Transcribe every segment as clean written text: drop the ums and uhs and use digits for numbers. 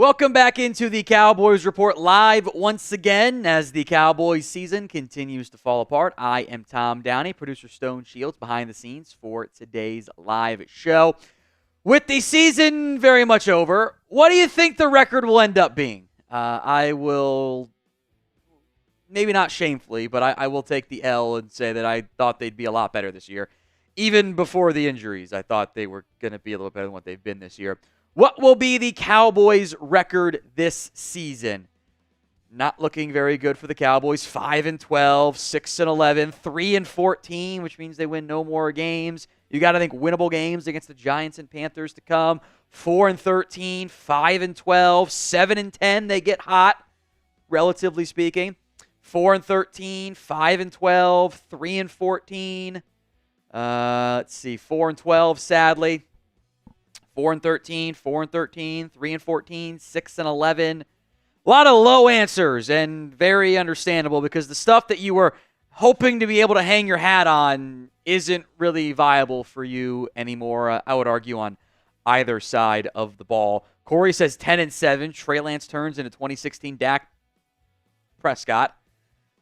Welcome back into the Cowboys Report live once again as the Cowboys season continues to fall apart. I am Tom Downey, producer Stone Shields behind the scenes for today's live show. With the season very much over, what do you think the record will end up being? I will, maybe not shamefully, but I will take the L and say that I thought they'd be a lot better this year. Even before the injuries, I thought they were going to be a little better than what they've been this year. What will be the Cowboys' record this season? Not looking very good for the Cowboys. 5-12, 6-11, 3-14, which means they win no more games. You got to think winnable games against the Giants and Panthers to come. 4-13, 5-12, 7-10. They get hot, relatively speaking. 4-13, 5-12, 3-14. Let's see, 4-12, sadly. 4-13, 4-13, 3-14, 6-11. A lot of low answers and very understandable because the stuff that you were hoping to be able to hang your hat on isn't really viable for you anymore. I would argue on either side of the ball. Corey says 10-7. Trey Lance turns into 2016 Dak Prescott.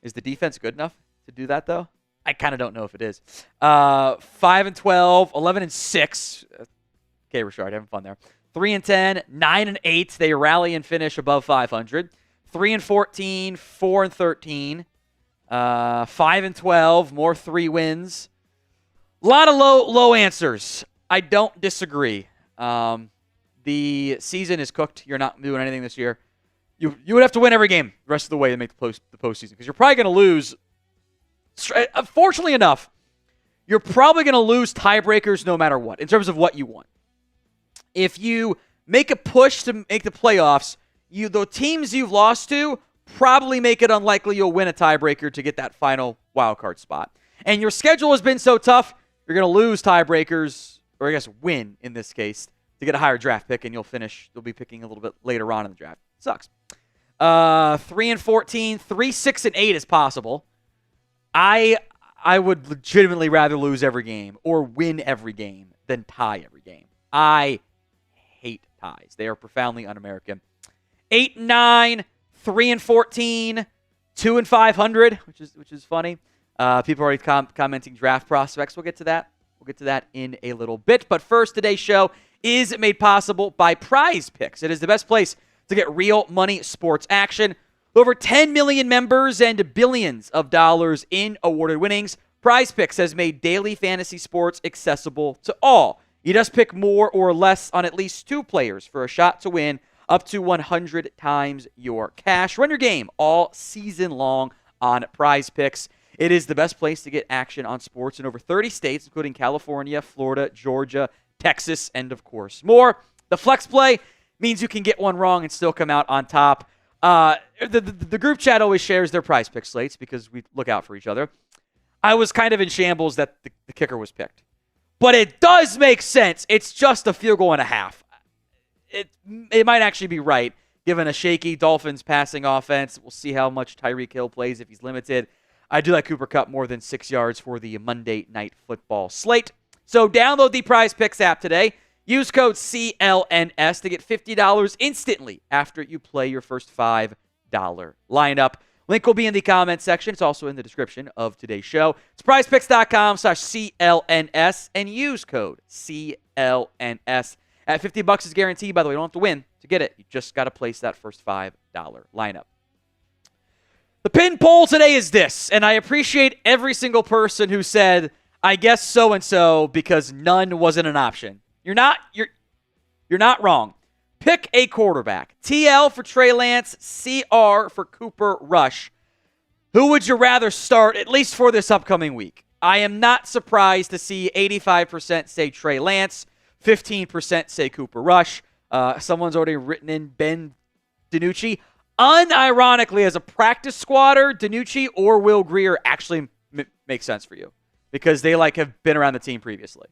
Is the defense good enough to do that, though? I kind of don't know if it is. 5-12, 11-6. Okay, Richard, having fun there. 3-10, 9-8. They rally and finish above 500. 3-14, 4-13, 5-12. More 3 wins. A lot of low answers. I don't disagree. The season is cooked. You're not doing anything this year. You would have to win every game the rest of the way to make the postseason because you're probably going to lose. Fortunately enough, you're probably going to lose tiebreakers no matter what in terms of what you want. If you make a push to make the playoffs, the teams you've lost to probably make it unlikely you'll win a tiebreaker to get that final wildcard spot. And your schedule has been so tough, you're going to lose tiebreakers, or I guess win in this case, to get a higher draft pick, and you'll be picking a little bit later on in the draft. Sucks. 3-14, 3-6-8 is possible. I would legitimately rather lose every game or win every game than tie every game. I hate ties. They are profoundly un-American. 8-9, 3-14, 2-500, which is funny. People are already commenting draft prospects. We'll get to that. We'll get to that in a little bit. But first, today's show is made possible by Prize Picks. It is the best place to get real money sports action. Over 10 million members and billions of dollars in awarded winnings. Prize Picks has made daily fantasy sports accessible to all. You just pick more or less on at least 2 players for a shot to win up to 100 times your cash. Run your game all season long on Prize Picks. It is the best place to get action on sports in over 30 states, including California, Florida, Georgia, Texas, and of course more. The flex play means you can get one wrong and still come out on top. The group chat always shares their Prize Pick slates because we look out for each other. I was kind of in shambles that the kicker was picked. But it does make sense. It's just a field goal and a half. It might actually be right, given a shaky Dolphins passing offense. We'll see how much Tyreek Hill plays if he's limited. I do like Cooper Kupp more than 6 yards for the Monday Night Football slate. So download the Prize Picks app today. Use code CLNS to get $50 instantly after you play your first $5 lineup. Link will be in the comments section. It's also in the description of today's show. It's prizepicks.com/CLNS and use code CLNS. At $50 is guaranteed. By the way, you don't have to win to get it. You just got to place that first $5 lineup. The pin poll today is this, and I appreciate every single person who said, I guess so-and-so because none wasn't an option. You're not wrong. Pick a quarterback. TL for Trey Lance, CR for Cooper Rush. Who would you rather start, at least for this upcoming week? I am not surprised to see 85% say Trey Lance, 15% say Cooper Rush. Someone's already written in Ben DiNucci. Unironically, as a practice squatter, DiNucci or Will Grier actually makes sense for you because they have been around the team previously.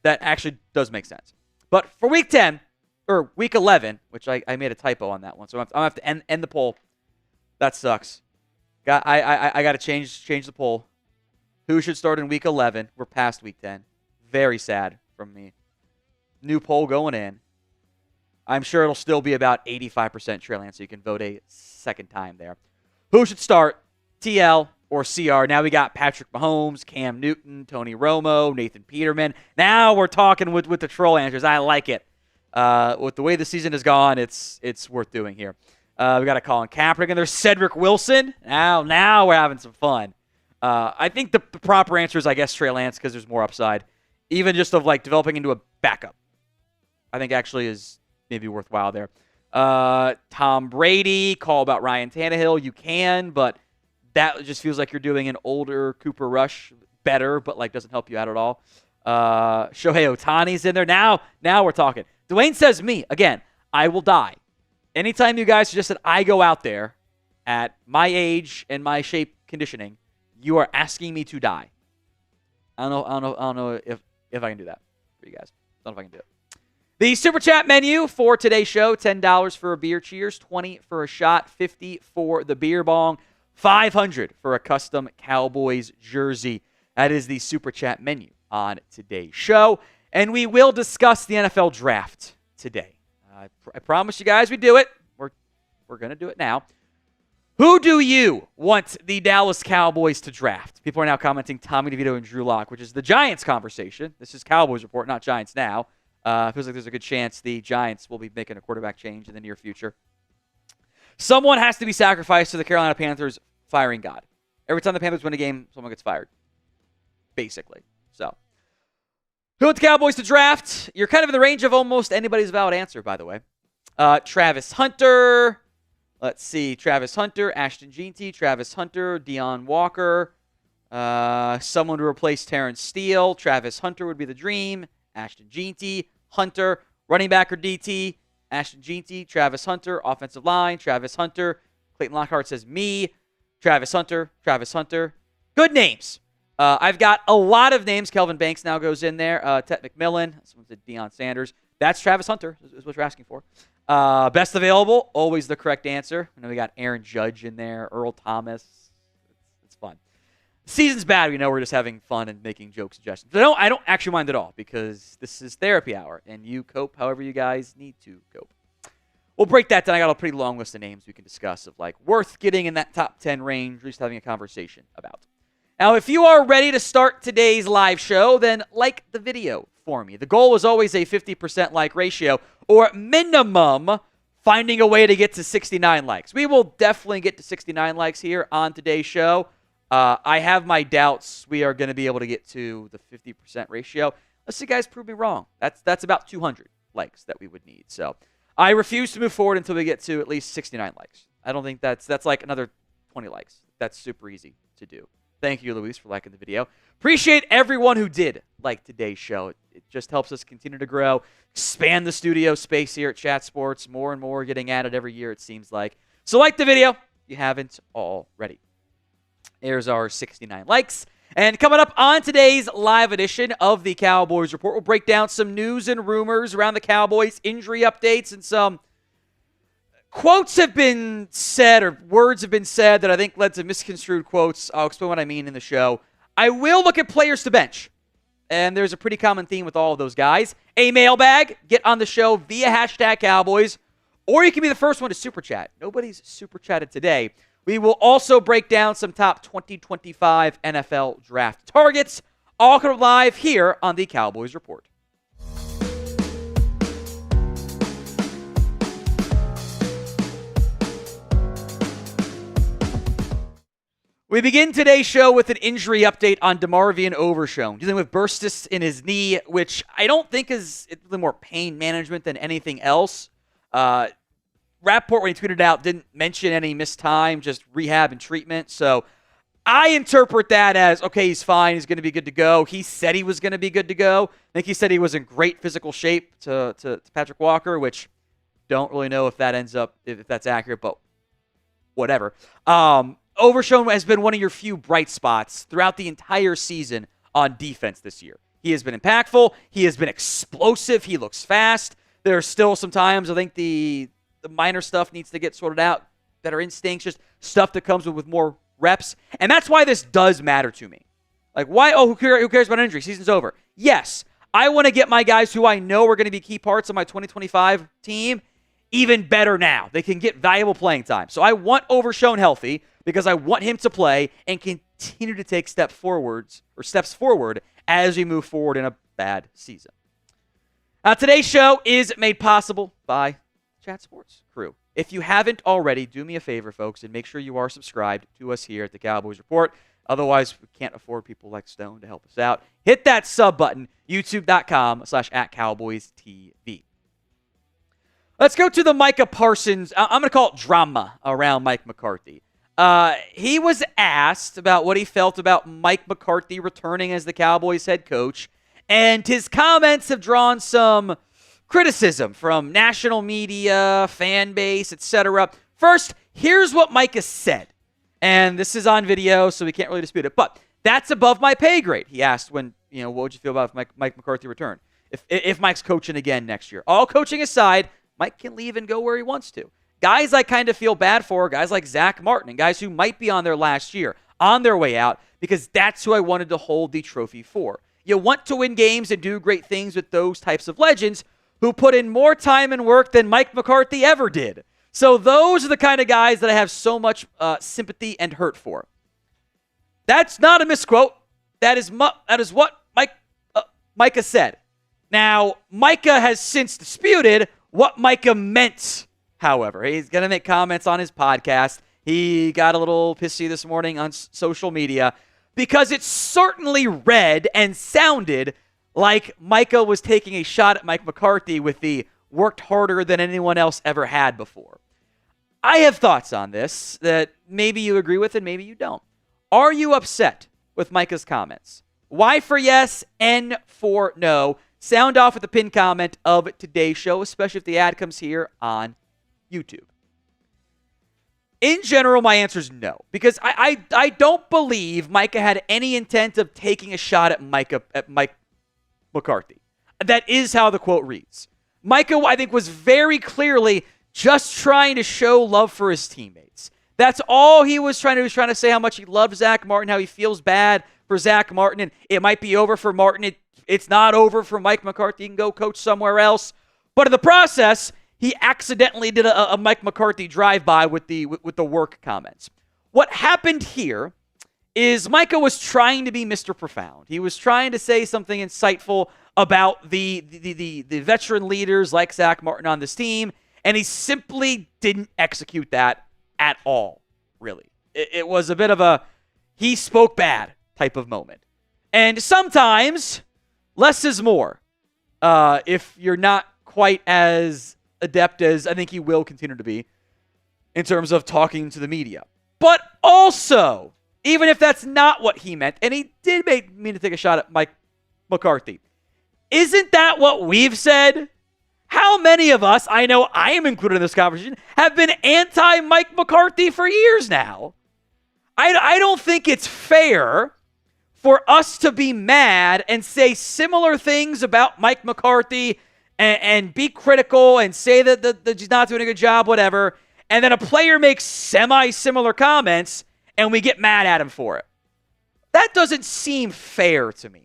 That actually does make sense. But for week 10, or week 11, which I made a typo on that one, so I'm going to have to end the poll. That sucks. I got to change the poll. Who should start in week 11? We're past week 10. Very sad from me. New poll going in. I'm sure it'll still be about 85% Trey Lance, so you can vote a second time there. Who should start, TL or CR? Now we got Patrick Mahomes, Cam Newton, Tony Romo, Nathan Peterman. Now we're talking with the troll answers. I like it. With the way the season has gone, it's worth doing here. We got a Colin Kaepernick, and there's Cedric Wilson. Now we're having some fun. I think the proper answer is, I guess, Trey Lance, because there's more upside. Even just of like developing into a backup, I think actually is maybe worthwhile there. Tom Brady, call about Ryan Tannehill. You can, but that just feels like you're doing an older Cooper Rush better, but like doesn't help you out at all. Shohei Ohtani's in there. Now we're talking. Dwayne says me. Again, I will die. Anytime you guys suggest that I go out there at my age and my shape conditioning, you are asking me to die. I don't know if I can do that for you guys. I don't know if I can do it. The Super Chat menu for today's show, $10 for a beer cheers, $20 for a shot, $50 for the beer bong, $500 for a custom Cowboys jersey. That is the Super Chat menu on today's show. And we will discuss the NFL draft today. I promise you guys we do it. We're going to do it now. Who do you want the Dallas Cowboys to draft? People are now commenting Tommy DeVito and Drew Lock, which is the Giants conversation. This is Cowboys Report, not Giants Now. Feels like there's a good chance the Giants will be making a quarterback change in the near future. Someone has to be sacrificed to the Carolina Panthers firing God. Every time the Panthers win a game, someone gets fired. Basically. So, who want the Cowboys to draft? You're kind of in the range of almost anybody's valid answer, by the way. Travis Hunter. Let's see. Travis Hunter, Ashton Jeanty, Travis Hunter, Deion Walker. Someone to replace Terrence Steele. Travis Hunter would be the dream. Ashton Jeanty, Hunter, running back or DT. Ashton Jeanty, Travis Hunter, offensive line. Travis Hunter. Clayton Lockhart says me. Travis Hunter, Travis Hunter. Good names. I've got a lot of names. Kelvin Banks now goes in there. Ted McMillan. Someone said Deion Sanders. That's Travis Hunter, is what you're asking for. Best available, always the correct answer. I know we got Aaron Judge in there, Earl Thomas. It's fun. Season's bad. We know we're just having fun and making joke suggestions. But I don't actually mind at all, because this is therapy hour, and you cope however you guys need to cope. We'll break that down. I got a pretty long list of names we can discuss of like worth getting in that top 10 range, at least having a conversation about. Now, if you are ready to start today's live show, then like the video for me. The goal is always a 50% like ratio, or minimum finding a way to get to 69 likes. We will definitely get to 69 likes here on today's show. I have my doubts we are going to be able to get to the 50% ratio. Let's see, guys, prove me wrong. That's about 200 likes that we would need. So I refuse to move forward until we get to at least 69 likes. I don't think that's like another 20 likes. That's super easy to do. Thank you, Luis, for liking the video. Appreciate everyone who did like today's show. It just helps us continue to grow, expand the studio space here at Chat Sports. More and more getting added every year, it seems like. So like the video if you haven't already. There's our 69 likes. And coming up on today's live edition of the Cowboys Report, we'll break down some news and rumors around the Cowboys, injury updates, and some quotes have been said, or words have been said that I think led to misconstrued quotes. I'll explain what I mean in the show. I will look at players to bench. And there's a pretty common theme with all of those guys. A mailbag. Get on the show via hashtag Cowboys. Or you can be the first one to super chat. Nobody's super chatted today. We will also break down some top 2025 NFL draft targets. All coming live here on the Cowboys Report. We begin today's show with an injury update on DeMarvion Overshown, dealing with bursitis in his knee, which I don't think is really more pain management than anything else. Rapport, when he tweeted out, didn't mention any missed time, just rehab and treatment. So I interpret that as, okay, he's fine, he's going to be good to go. He said he was going to be good to go. I think he said he was in great physical shape to Patrick Walker, which don't really know if that ends up, if that's accurate, but whatever. Overshown has been one of your few bright spots throughout the entire season on defense this year. He has been impactful. He has been explosive. He looks fast. There are still some times I think the minor stuff needs to get sorted out. Better instincts, just stuff that comes with more reps. And that's why this does matter to me. Like, why? Oh, who cares about injury? Season's over. Yes, I want to get my guys who I know are going to be key parts of my 2025 team even better now. They can get valuable playing time. So I want Overshown healthy because I want him to play and continue to take steps forward as we move forward in a bad season. Today's show is made possible by Chat Sports Crew. If you haven't already, do me a favor, folks, and make sure you are subscribed to us here at the Cowboys Report. Otherwise, we can't afford people like Stone to help us out. Hit that sub button, youtube.com/@CowboysTV. Let's go to the Micah Parsons. I'm going to call it drama around Mike McCarthy. He was asked about what he felt about Mike McCarthy returning as the Cowboys head coach, and his comments have drawn some criticism from national media, fan base, etc. First, here's what Micah said. And this is on video, so we can't really dispute it. But that's above my pay grade. He asked what would you feel about if Mike McCarthy returned? If Mike's coaching again next year. All coaching aside, Mike can leave and go where he wants to. Guys I kind of feel bad for, guys like Zach Martin, and guys who might be on their last year, on their way out, because that's who I wanted to hold the trophy for. You want to win games and do great things with those types of legends who put in more time and work than Mike McCarthy ever did. So those are the kind of guys that I have so much sympathy and hurt for. That's not a misquote. That is what Micah said. Now, Micah has since disputed what Micah meant, however. He's going to make comments on his podcast. He got a little pissy this morning on social media because it certainly read and sounded like Micah was taking a shot at Mike McCarthy with the worked harder than anyone else ever had before. I have thoughts on this that maybe you agree with and maybe you don't. Are you upset with Micah's comments? Y for yes, N for no. Sound off with the pinned comment of today's show, especially if the ad comes here on YouTube. In general, my answer is no, because I don't believe Micah had any intent of taking a shot at Mike McCarthy. That is how the quote reads. Micah, I think, was very clearly just trying to show love for his teammates. That's all he was trying to do. He was trying to say how much he loved Zach Martin, how he feels bad for Zach Martin, and it might be over for Martin. It's not over for Mike McCarthy. He can go coach somewhere else. But in the process, he accidentally did a Mike McCarthy drive-by with the work comments. What happened here is Micah was trying to be Mr. Profound. He was trying to say something insightful about the veteran leaders like Zach Martin on this team, and he simply didn't execute that at all, really. It was a bit of a he spoke bad type of moment. And sometimes less is more if you're not quite as adept as I think he will continue to be in terms of talking to the media. But also, even if that's not what he meant, and he did mean to take a shot at Mike McCarthy, isn't that what we've said? How many of us, I know I am included in this conversation, have been anti-Mike McCarthy for years now? I don't think it's fair for us to be mad and say similar things about Mike McCarthy and be critical and say that he's not doing a good job, whatever, and then a player makes semi-similar comments and we get mad at him for it. That doesn't seem fair to me.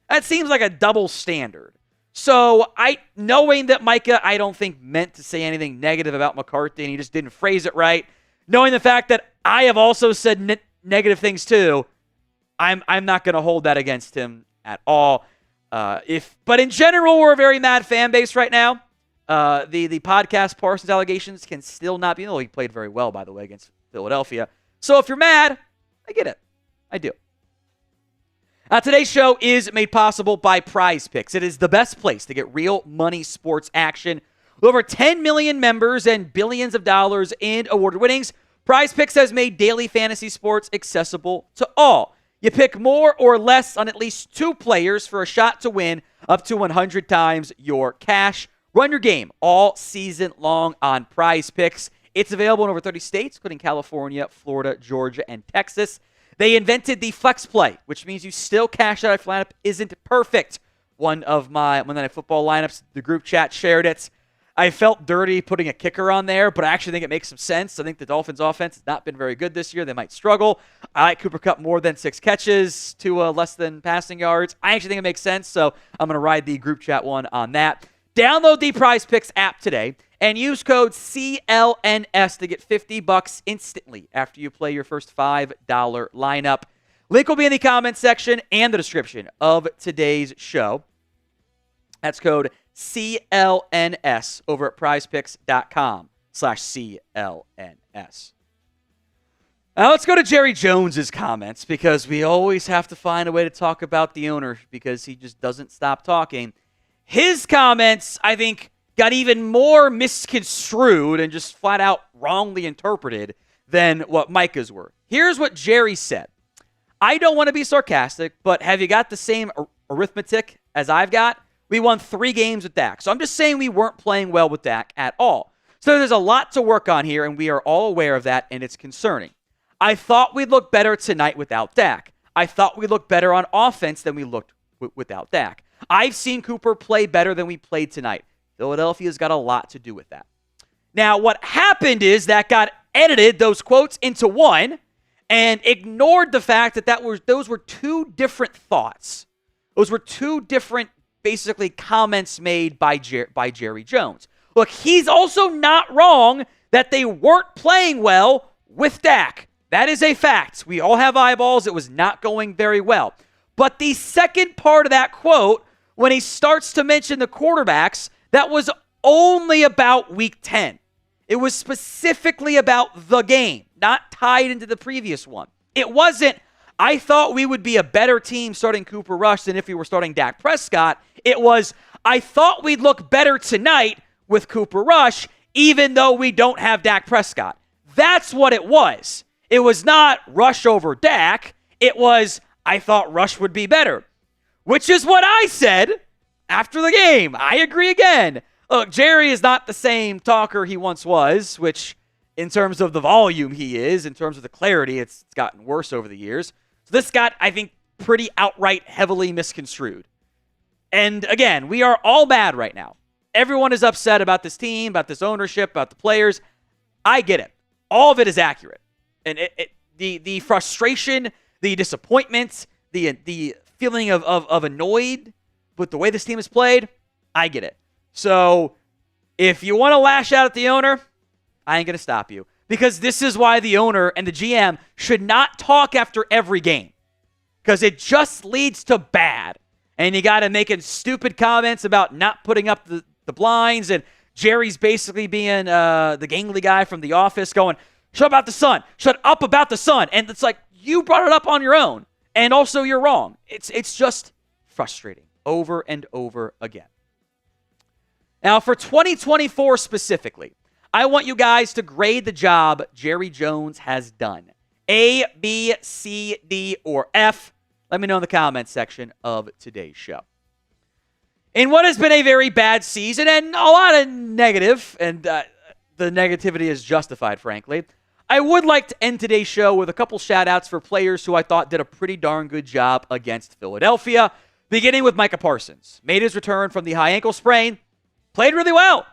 That seems like a double standard. So knowing that Micah, I don't think meant to say anything negative about McCarthy and he just didn't phrase it right, knowing the fact that I have also said negative things too, I'm not going to hold that against him at all. But in general, we're a very mad fan base right now. The podcast Parsons allegations can still not be. He played very well, by the way, against Philadelphia. So if you're mad, I get it. I do. Today's show is made possible by Prize Picks. It is the best place to get real money sports action. With over 10 million members and billions of dollars in award winnings, Prize Picks has made daily fantasy sports accessible to all. You pick more or less on at least 2 players for a shot to win up to 100 times your cash. Run your game all season long on Prize Picks. It's available in over 30 states, including California, Florida, Georgia, and Texas. They invented the flex play, which means you still cash out if lineup isn't perfect. One of my Monday Night Football lineups, the group chat shared it. I felt dirty putting a kicker on there, but I actually think it makes some sense. I think the Dolphins' offense has not been very good this year. They might struggle. I like Cooper Kupp more than 6 catches to less than passing yards. I actually think it makes sense, so I'm going to ride the group chat one on that. Download the Prize Picks app today and use code CLNS to get $50 instantly after you play your first $5 lineup. Link will be in the comments section and the description of today's show. That's code CLNS over at prizepicks.com/CLNS. Now let's go to Jerry Jones's comments, because we always have to find a way to talk about the owner because he just doesn't stop talking. His comments, I think, got even more misconstrued and just flat out wrongly interpreted than what Micah's were. Here's what Jerry said. I don't want to be sarcastic, but have you got the same arithmetic as I've got? We won 3 games with Dak. So I'm just saying we weren't playing well with Dak at all. So there's a lot to work on here, and we are all aware of that, and it's concerning. I thought we'd look better tonight without Dak. I thought we looked better on offense than we looked without Dak. I've seen Cooper play better than we played tonight. Philadelphia's got a lot to do with that. Now, what happened is that got edited, those quotes, into one, and ignored the fact that those were 2 different thoughts. Those were 2 different, basically, comments made by Jerry Jones. Look, he's also not wrong that they weren't playing well with Dak. That is a fact. We all have eyeballs. It was not going very well. But the second part of that quote, when he starts to mention the quarterbacks, that was only about week 10. It was specifically about the game, not tied into the previous one. It wasn't, I thought we would be a better team starting Cooper Rush than if we were starting Dak Prescott. It was, I thought we'd look better tonight with Cooper Rush, even though we don't have Dak Prescott. That's what it was. It was not Rush over Dak. It was, I thought Rush would be better, which is what I said after the game. I agree again. Look, Jerry is not the same talker he once was, which in terms of the volume he is, in terms of the clarity, it's gotten worse over the years. So this got, I think, pretty outright heavily misconstrued. And again, we are all mad right now. Everyone is upset about this team, about this ownership, about the players. I get it. All of it is accurate. And the frustration, the disappointment, the feeling of annoyed with the way this team is played, I get it. So if you want to lash out at the owner, I ain't going to stop you. Because this is why the owner and the GM should not talk after every game. Because it just leads to bad. And you got to making stupid comments about not putting up the blinds. And Jerry's basically being the gangly guy from The Office going, shut up about the sun. Shut up about the sun. And it's like, you brought it up on your own. And also you're wrong. It's just frustrating over and over again. Now, for 2024 specifically, I want you guys to grade the job Jerry Jones has done. A, B, C, D, or F. Let me know in the comments section of today's show. In what has been a very bad season and a lot of negative, and the negativity is justified, frankly, I would like to end today's show with a couple shout-outs for players who I thought did a pretty darn good job against Philadelphia, beginning with Micah Parsons. Made his return from the high ankle sprain. Played really well.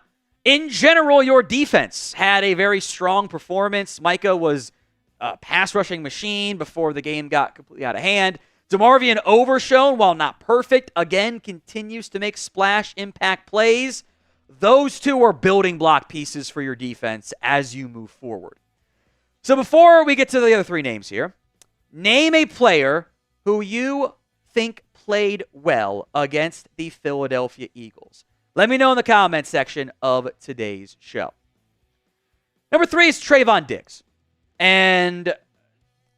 In general, your defense had a very strong performance. Micah was a pass-rushing machine before the game got completely out of hand. DeMarvion Overshone, while not perfect, again continues to make splash impact plays. Those 2 are building block pieces for your defense as you move forward. So before we get to the other 3 names here, name a player who you think played well against the Philadelphia Eagles. Let me know in the comments section of today's show. Number 3 is Trayvon Diggs. And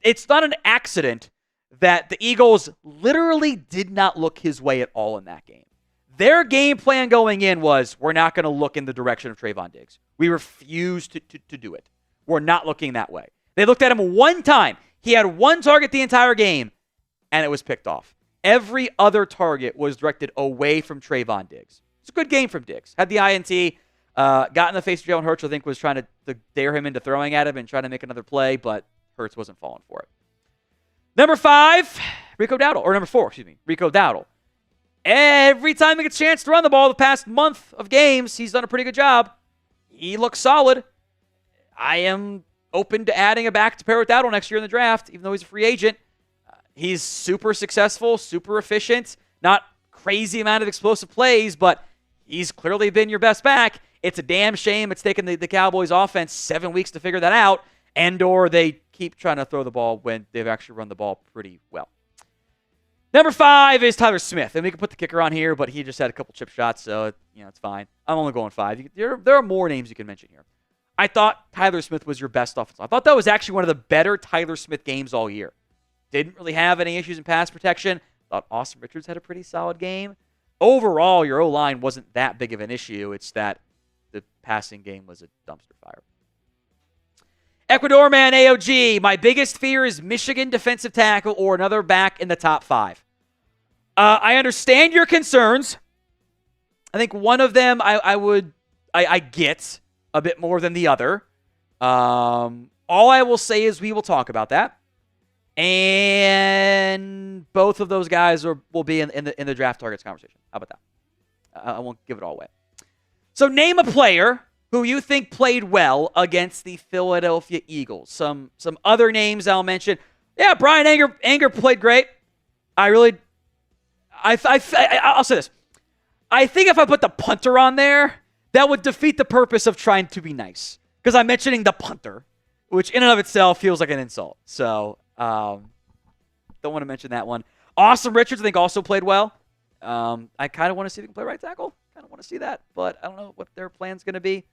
it's not an accident that the Eagles literally did not look his way at all in that game. Their game plan going in was, we're not going to look in the direction of Trayvon Diggs. We refuse to do it. We're not looking that way. They looked at him one time. He had 1 target the entire game, and it was picked off. Every other target was directed away from Trayvon Diggs. It's a good game from Diggs. Had the INT, got in the face of Jalen Hurts, I think was trying to dare him into throwing at him and trying to make another play, but Hurts wasn't falling for it. Number 4, Rico Dowdle. Every time he gets a chance to run the ball the past month of games, he's done a pretty good job. He looks solid. I am open to adding a back to pair with Dowdle next year in the draft, even though he's a free agent. He's super successful, super efficient, not crazy amount of explosive plays, but he's clearly been your best back. It's a damn shame it's taken the Cowboys offense 7 weeks to figure that out, and or they keep trying to throw the ball when they've actually run the ball pretty well. Number 5 is Tyler Smith, and we can put the kicker on here, but he just had a couple chip shots, so it's fine. I'm only going 5. There are more names you can mention here. I thought Tyler Smith was your best offense. I thought that was actually one of the better Tyler Smith games all year. Didn't really have any issues in pass protection. Thought Austin Richards had a pretty solid game. Overall, your O-line wasn't that big of an issue. It's that the passing game was a dumpster fire. Ecuador man AOG, my biggest fear is Michigan defensive tackle or another back in the top 5. I understand your concerns. I think one of them I get a bit more than the other. All I will say is we will talk about that. And both of those guys will be in the draft targets conversation. How about that? I won't give it all away. So name a player who you think played well against the Philadelphia Eagles. Some other names I'll mention. Yeah, Brian Anger played great. I'll say this. I think if I put the punter on there, that would defeat the purpose of trying to be nice. Because I'm mentioning the punter, which in and of itself feels like an insult. So, don't want to mention that one. Austin Richards, I think, also played well. I kind of want to see if he can play right tackle. Kind of want to see that, but I don't know what their plan's going to be.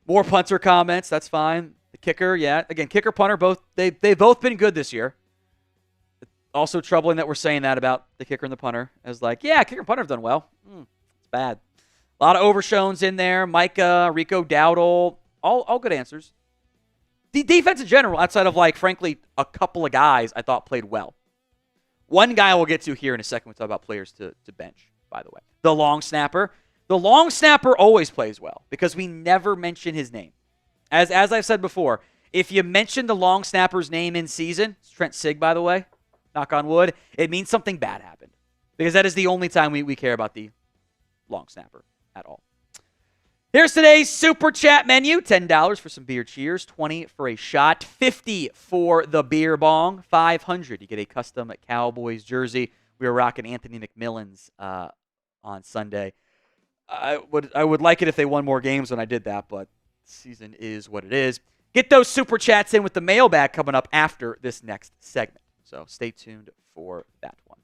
More punter comments. That's fine. The kicker, yeah. Again, kicker, punter, they've both been good this year. Also troubling that we're saying that about the kicker and the punter. As like, yeah, kicker and punter have done well. It's bad. A lot of overshones in there. Micah, Rico Dowdle, all good answers. The defense in general, outside of, frankly, a couple of guys I thought played well. One guy we'll get to here in a second. We'll talk about players to bench, by the way. The long snapper. The long snapper always plays well because we never mention his name. As I've said before, if you mention the long snapper's name in season, it's Trent Sig, by the way, knock on wood, it means something bad happened. Because that is the only time we care about the long snapper at all. Here's today's Super Chat menu. $10 for some beer cheers, $20 for a shot, $50 for the beer bong, $500. You get a custom Cowboys jersey. We were rocking Anthony McMillan's on Sunday. I would like it if they won more games when I did that, but season is what it is. Get those Super Chats in with the mailbag coming up after this next segment. So stay tuned for that one.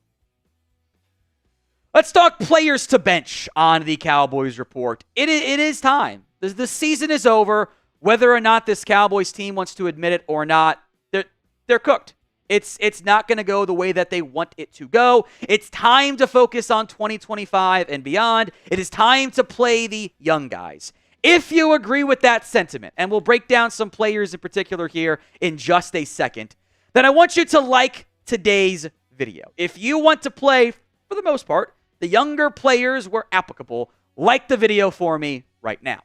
Let's talk players to bench on the Cowboys Report. It is time. The season is over. Whether or not this Cowboys team wants to admit it or not, they're cooked. It's not going to go the way that they want it to go. It's time to focus on 2025 and beyond. It is time to play the young guys. If you agree with that sentiment, and we'll break down some players in particular here in just a second, then I want you to like today's video. If you want to play, for the most part, the younger players where applicable, like the video for me right now.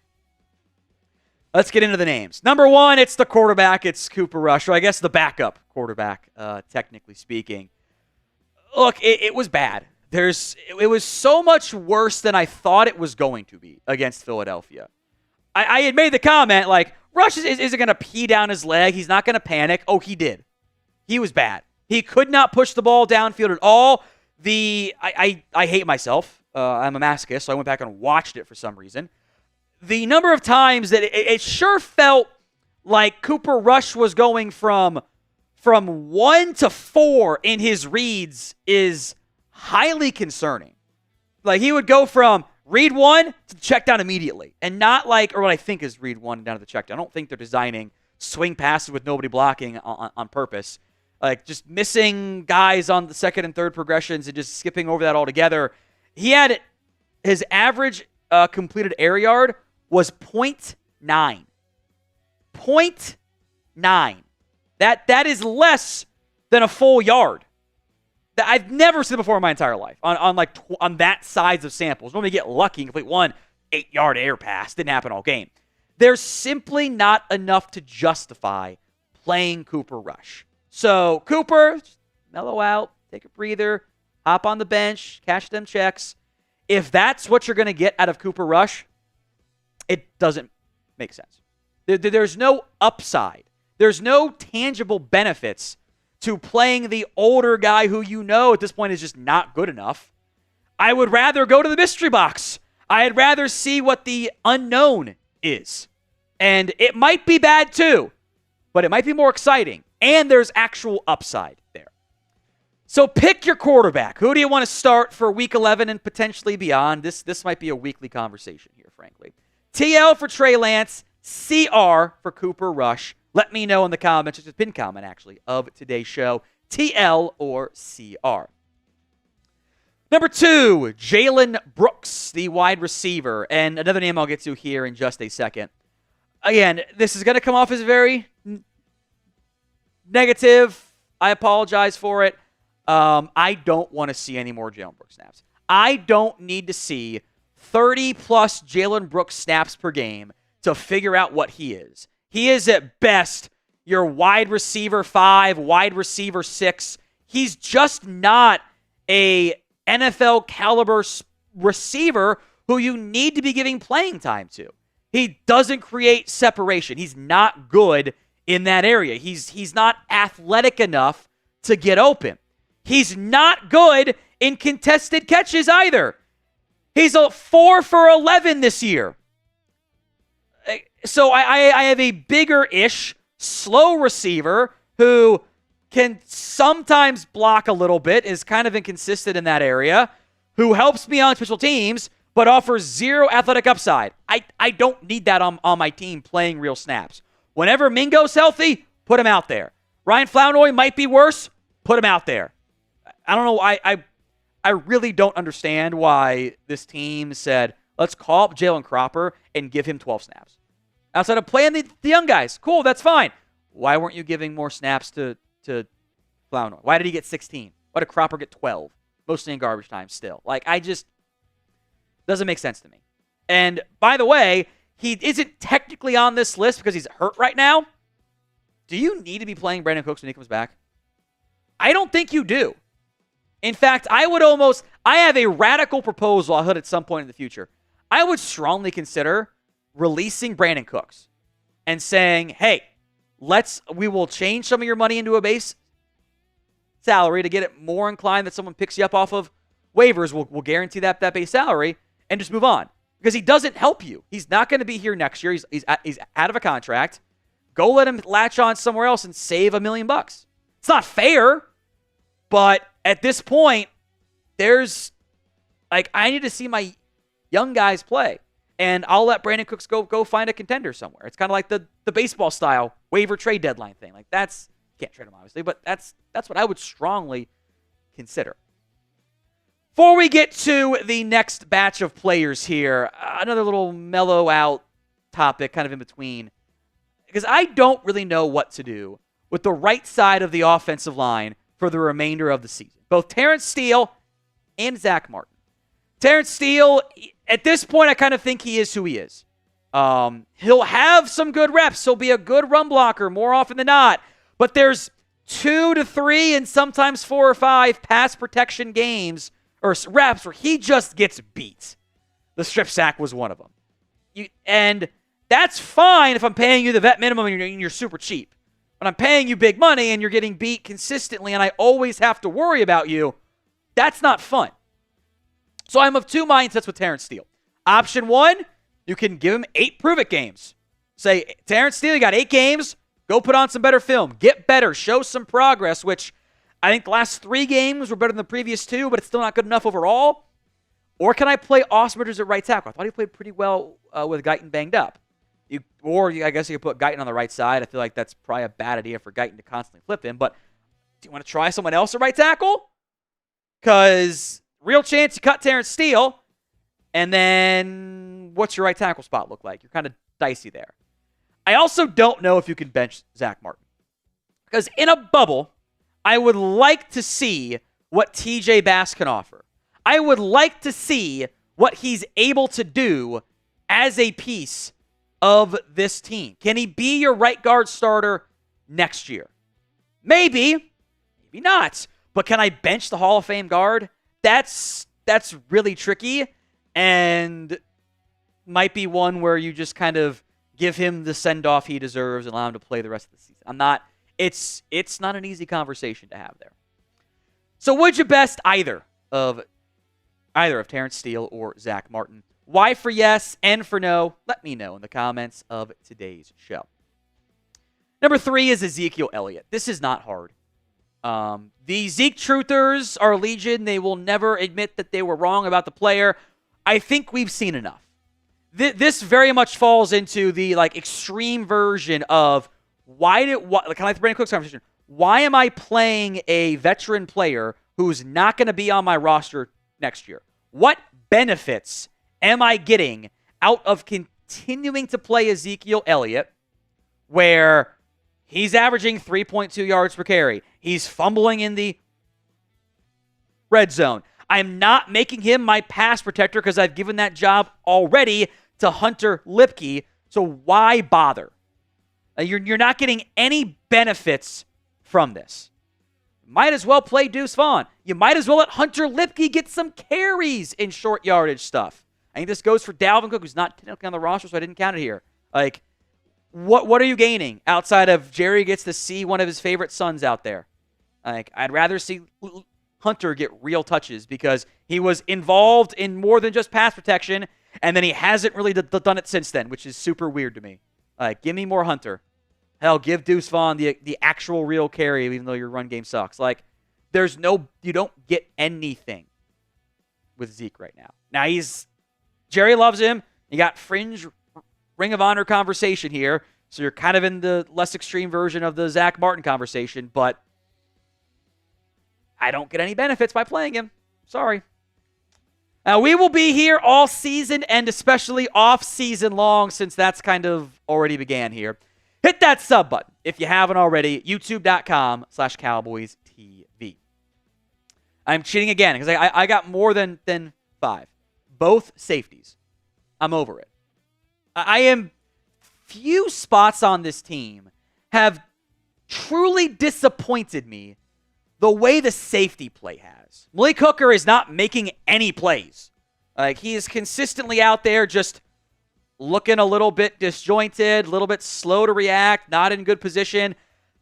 Let's get into the names. Number 1, it's the quarterback. It's Cooper Rush, or I guess the backup quarterback, technically speaking. Look, it was bad. It was so much worse than I thought it was going to be against Philadelphia. I had made the comment, Rush isn't going to pee down his leg. He's not going to panic. Oh, he did. He was bad. He could not push the ball downfield at all. I hate myself. I'm a masochist, so I went back and watched it for some reason. The number of times that it sure felt like Cooper Rush was going from 1 to 4 in his reads is highly concerning. He would go from read 1 to check down immediately, and not or what I think is read 1 down to the check down. I don't think they're designing swing passes with nobody blocking on purpose. Just missing guys on the second and third progressions and just skipping over that altogether. He had his average completed air yard was 0.9. 0.9. That is less than a full yard. That I've never seen before in my entire life on that size of samples. Normally you get lucky and complete one 8-yard air pass. Didn't happen all game. There's simply not enough to justify playing Cooper Rush. So, Cooper, mellow out, take a breather, hop on the bench, cash them checks. If that's what you're going to get out of Cooper Rush, it doesn't make sense. There's no upside. There's no tangible benefits to playing the older guy who you know at this point is just not good enough. I would rather go to the mystery box. I'd rather see what the unknown is. And it might be bad too, but it might be more exciting. And there's actual upside there. So pick your quarterback. Who do you want to start for Week 11 and potentially beyond? This might be a weekly conversation here, frankly. TL for Trey Lance, CR for Cooper Rush. Let me know in the comments, it's a pinned comment actually, of today's show, TL or CR. Number 2, Jalen Brooks, the wide receiver. And another name I'll get to here in just a second. Again, this is going to come off as very negative. I apologize for it. I don't want to see any more Jalen Brooks snaps. I don't need to see 30-plus Jalen Brooks snaps per game to figure out what he is. He is at best your wide receiver 5, wide receiver 6. He's just not a NFL caliber receiver who you need to be giving playing time to. He doesn't create separation. He's not good in that area. He's not athletic enough to get open. He's not good in contested catches either. He's a 4 for 11 this year. So I have a bigger-ish, slow receiver who can sometimes block a little bit, is kind of inconsistent in that area, who helps me on special teams, but offers zero athletic upside. I don't need that on my team playing real snaps. Whenever Mingo's healthy, put him out there. Ryan Flournoy might be worse, put him out there. I don't know. I really don't understand why this team said, let's call up Jalen Cropper and give him 12 snaps. Outside of playing the young guys, cool, that's fine. Why weren't you giving more snaps to Flournoy? Why did he get 16? Why did Cropper get 12? Mostly in garbage time still. Doesn't make sense to me. And by the way, he isn't technically on this list because he's hurt right now. Do you need to be playing Brandon Cooks when he comes back? I don't think you do. In fact, I have a radical proposal I'll hit at some point in the future. I would strongly consider releasing Brandon Cooks and saying, hey, we will change some of your money into a base salary to get it more inclined that someone picks you up off of waivers. We'll guarantee that base salary and just move on. Because he doesn't help you. He's not going to be here next year. He's out of a contract. Go let him latch on somewhere else and save $1 million. It's not fair, but at this point, I need to see my young guys play. And I'll let Brandon Cooks go find a contender somewhere. It's kind of like the baseball style waiver trade deadline thing. You can't trade him obviously, but that's what I would strongly consider. Before we get to the next batch of players here, another little mellow out topic kind of in between. Because I don't really know what to do with the right side of the offensive line for the remainder of the season. Both Terrence Steele and Zach Martin. Terrence Steele, at this point, I kind of think he is who he is. He'll have some good reps. He'll be a good run blocker more often than not. But there's 2 to 3 and sometimes 4 or 5 pass protection games or reps where he just gets beat. The strip sack was one of them. And that's fine if I'm paying you the vet minimum and you're super cheap. When I'm paying you big money and you're getting beat consistently and I always have to worry about you, that's not fun. So I'm of two mindsets with Terrence Steele. Option 1, you can give him 8 prove-it games. Say, Terrence Steele, you got 8 games. Go put on some better film. Get better. Show some progress, which I think the last 3 games were better than the previous 2, but it's still not good enough overall. Or can I play Austin Bridges at right tackle? I thought he played pretty well with Guyton banged up. I guess you could put Guyton on the right side. I feel like that's probably a bad idea for Guyton to constantly flip him. But do you want to try someone else at right tackle? Because real chance you cut Terrence Steele, and then what's your right tackle spot look like? You're kind of dicey there. I also don't know if you can bench Zach Martin. Because in a bubble, I would like to see what TJ Bass can offer. I would like to see what he's able to do as a piece of this team. Can he be your right guard starter next year? Maybe, maybe not. But can I bench the Hall of Fame guard? That's really tricky, and might be one where you just kind of give him the send-off he deserves and allow him to play the rest of the season. It's not an easy conversation to have there. So would you best either of Terrence Steele or Zach Martin? Why for yes and for no? Let me know in the comments of today's show. Number 3 is Ezekiel Elliott. This is not hard. The Zeke truthers are legion. They will never admit that they were wrong about the player. I think we've seen enough. This very much falls into the extreme version of kind of like Brandon Cook's conversation. Why am I playing a veteran player who's not going to be on my roster next year? What benefits am I getting out of continuing to play Ezekiel Elliott, where he's averaging 3.2 yards per carry? He's fumbling in the red zone. I'm not making him my pass protector because I've given that job already to Hunter Lipke, so why bother? You're not getting any benefits from this. Might as well play Deuce Vaughn. You might as well let Hunter Lipke get some carries in short yardage stuff. I think this goes for Dalvin Cook, who's not technically on the roster, so I didn't count it here. What are you gaining outside of Jerry gets to see one of his favorite sons out there? I'd rather see Hunter get real touches because he was involved in more than just pass protection, and then he hasn't really done it since then, which is super weird to me. Give me more Hunter. Hell, give Deuce Vaughn the actual real carry, even though your run game sucks. You don't get anything with Zeke right now. Now Jerry loves him. You got fringe Ring of Honor conversation here, so you're kind of in the less extreme version of the Zach Martin conversation, but I don't get any benefits by playing him. Sorry. Now, we will be here all season and especially off-season long, since that's kind of already began here. Hit that sub button if you haven't already, youtube.com/CowboysTV. I'm cheating again because I got more than 5. Both safeties. I'm over it. I am few spots on this team have truly disappointed me the way the safety play has. Malik Hooker is not making any plays. He is consistently out there just looking a little bit disjointed, a little bit slow to react, not in good position.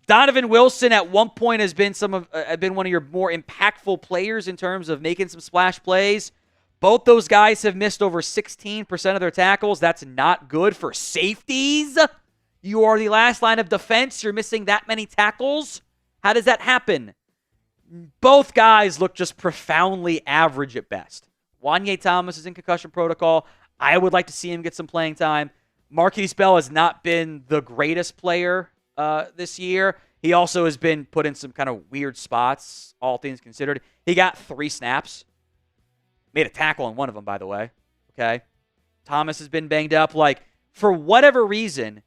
Donovan Wilson at one point has been one of your more impactful players in terms of making some splash plays. Both those guys have missed over 16% of their tackles. That's not good for safeties. You are the last line of defense. You're missing that many tackles. How does that happen? Both guys look just profoundly average at best. Wanye Thomas is in concussion protocol. I would like to see him get some playing time. Marquise Bell has not been the greatest player this year. He also has been put in some kind of weird spots, all things considered. He got 3 snaps. Made a tackle on one of them, by the way. Okay. Thomas has been banged up. For whatever reason,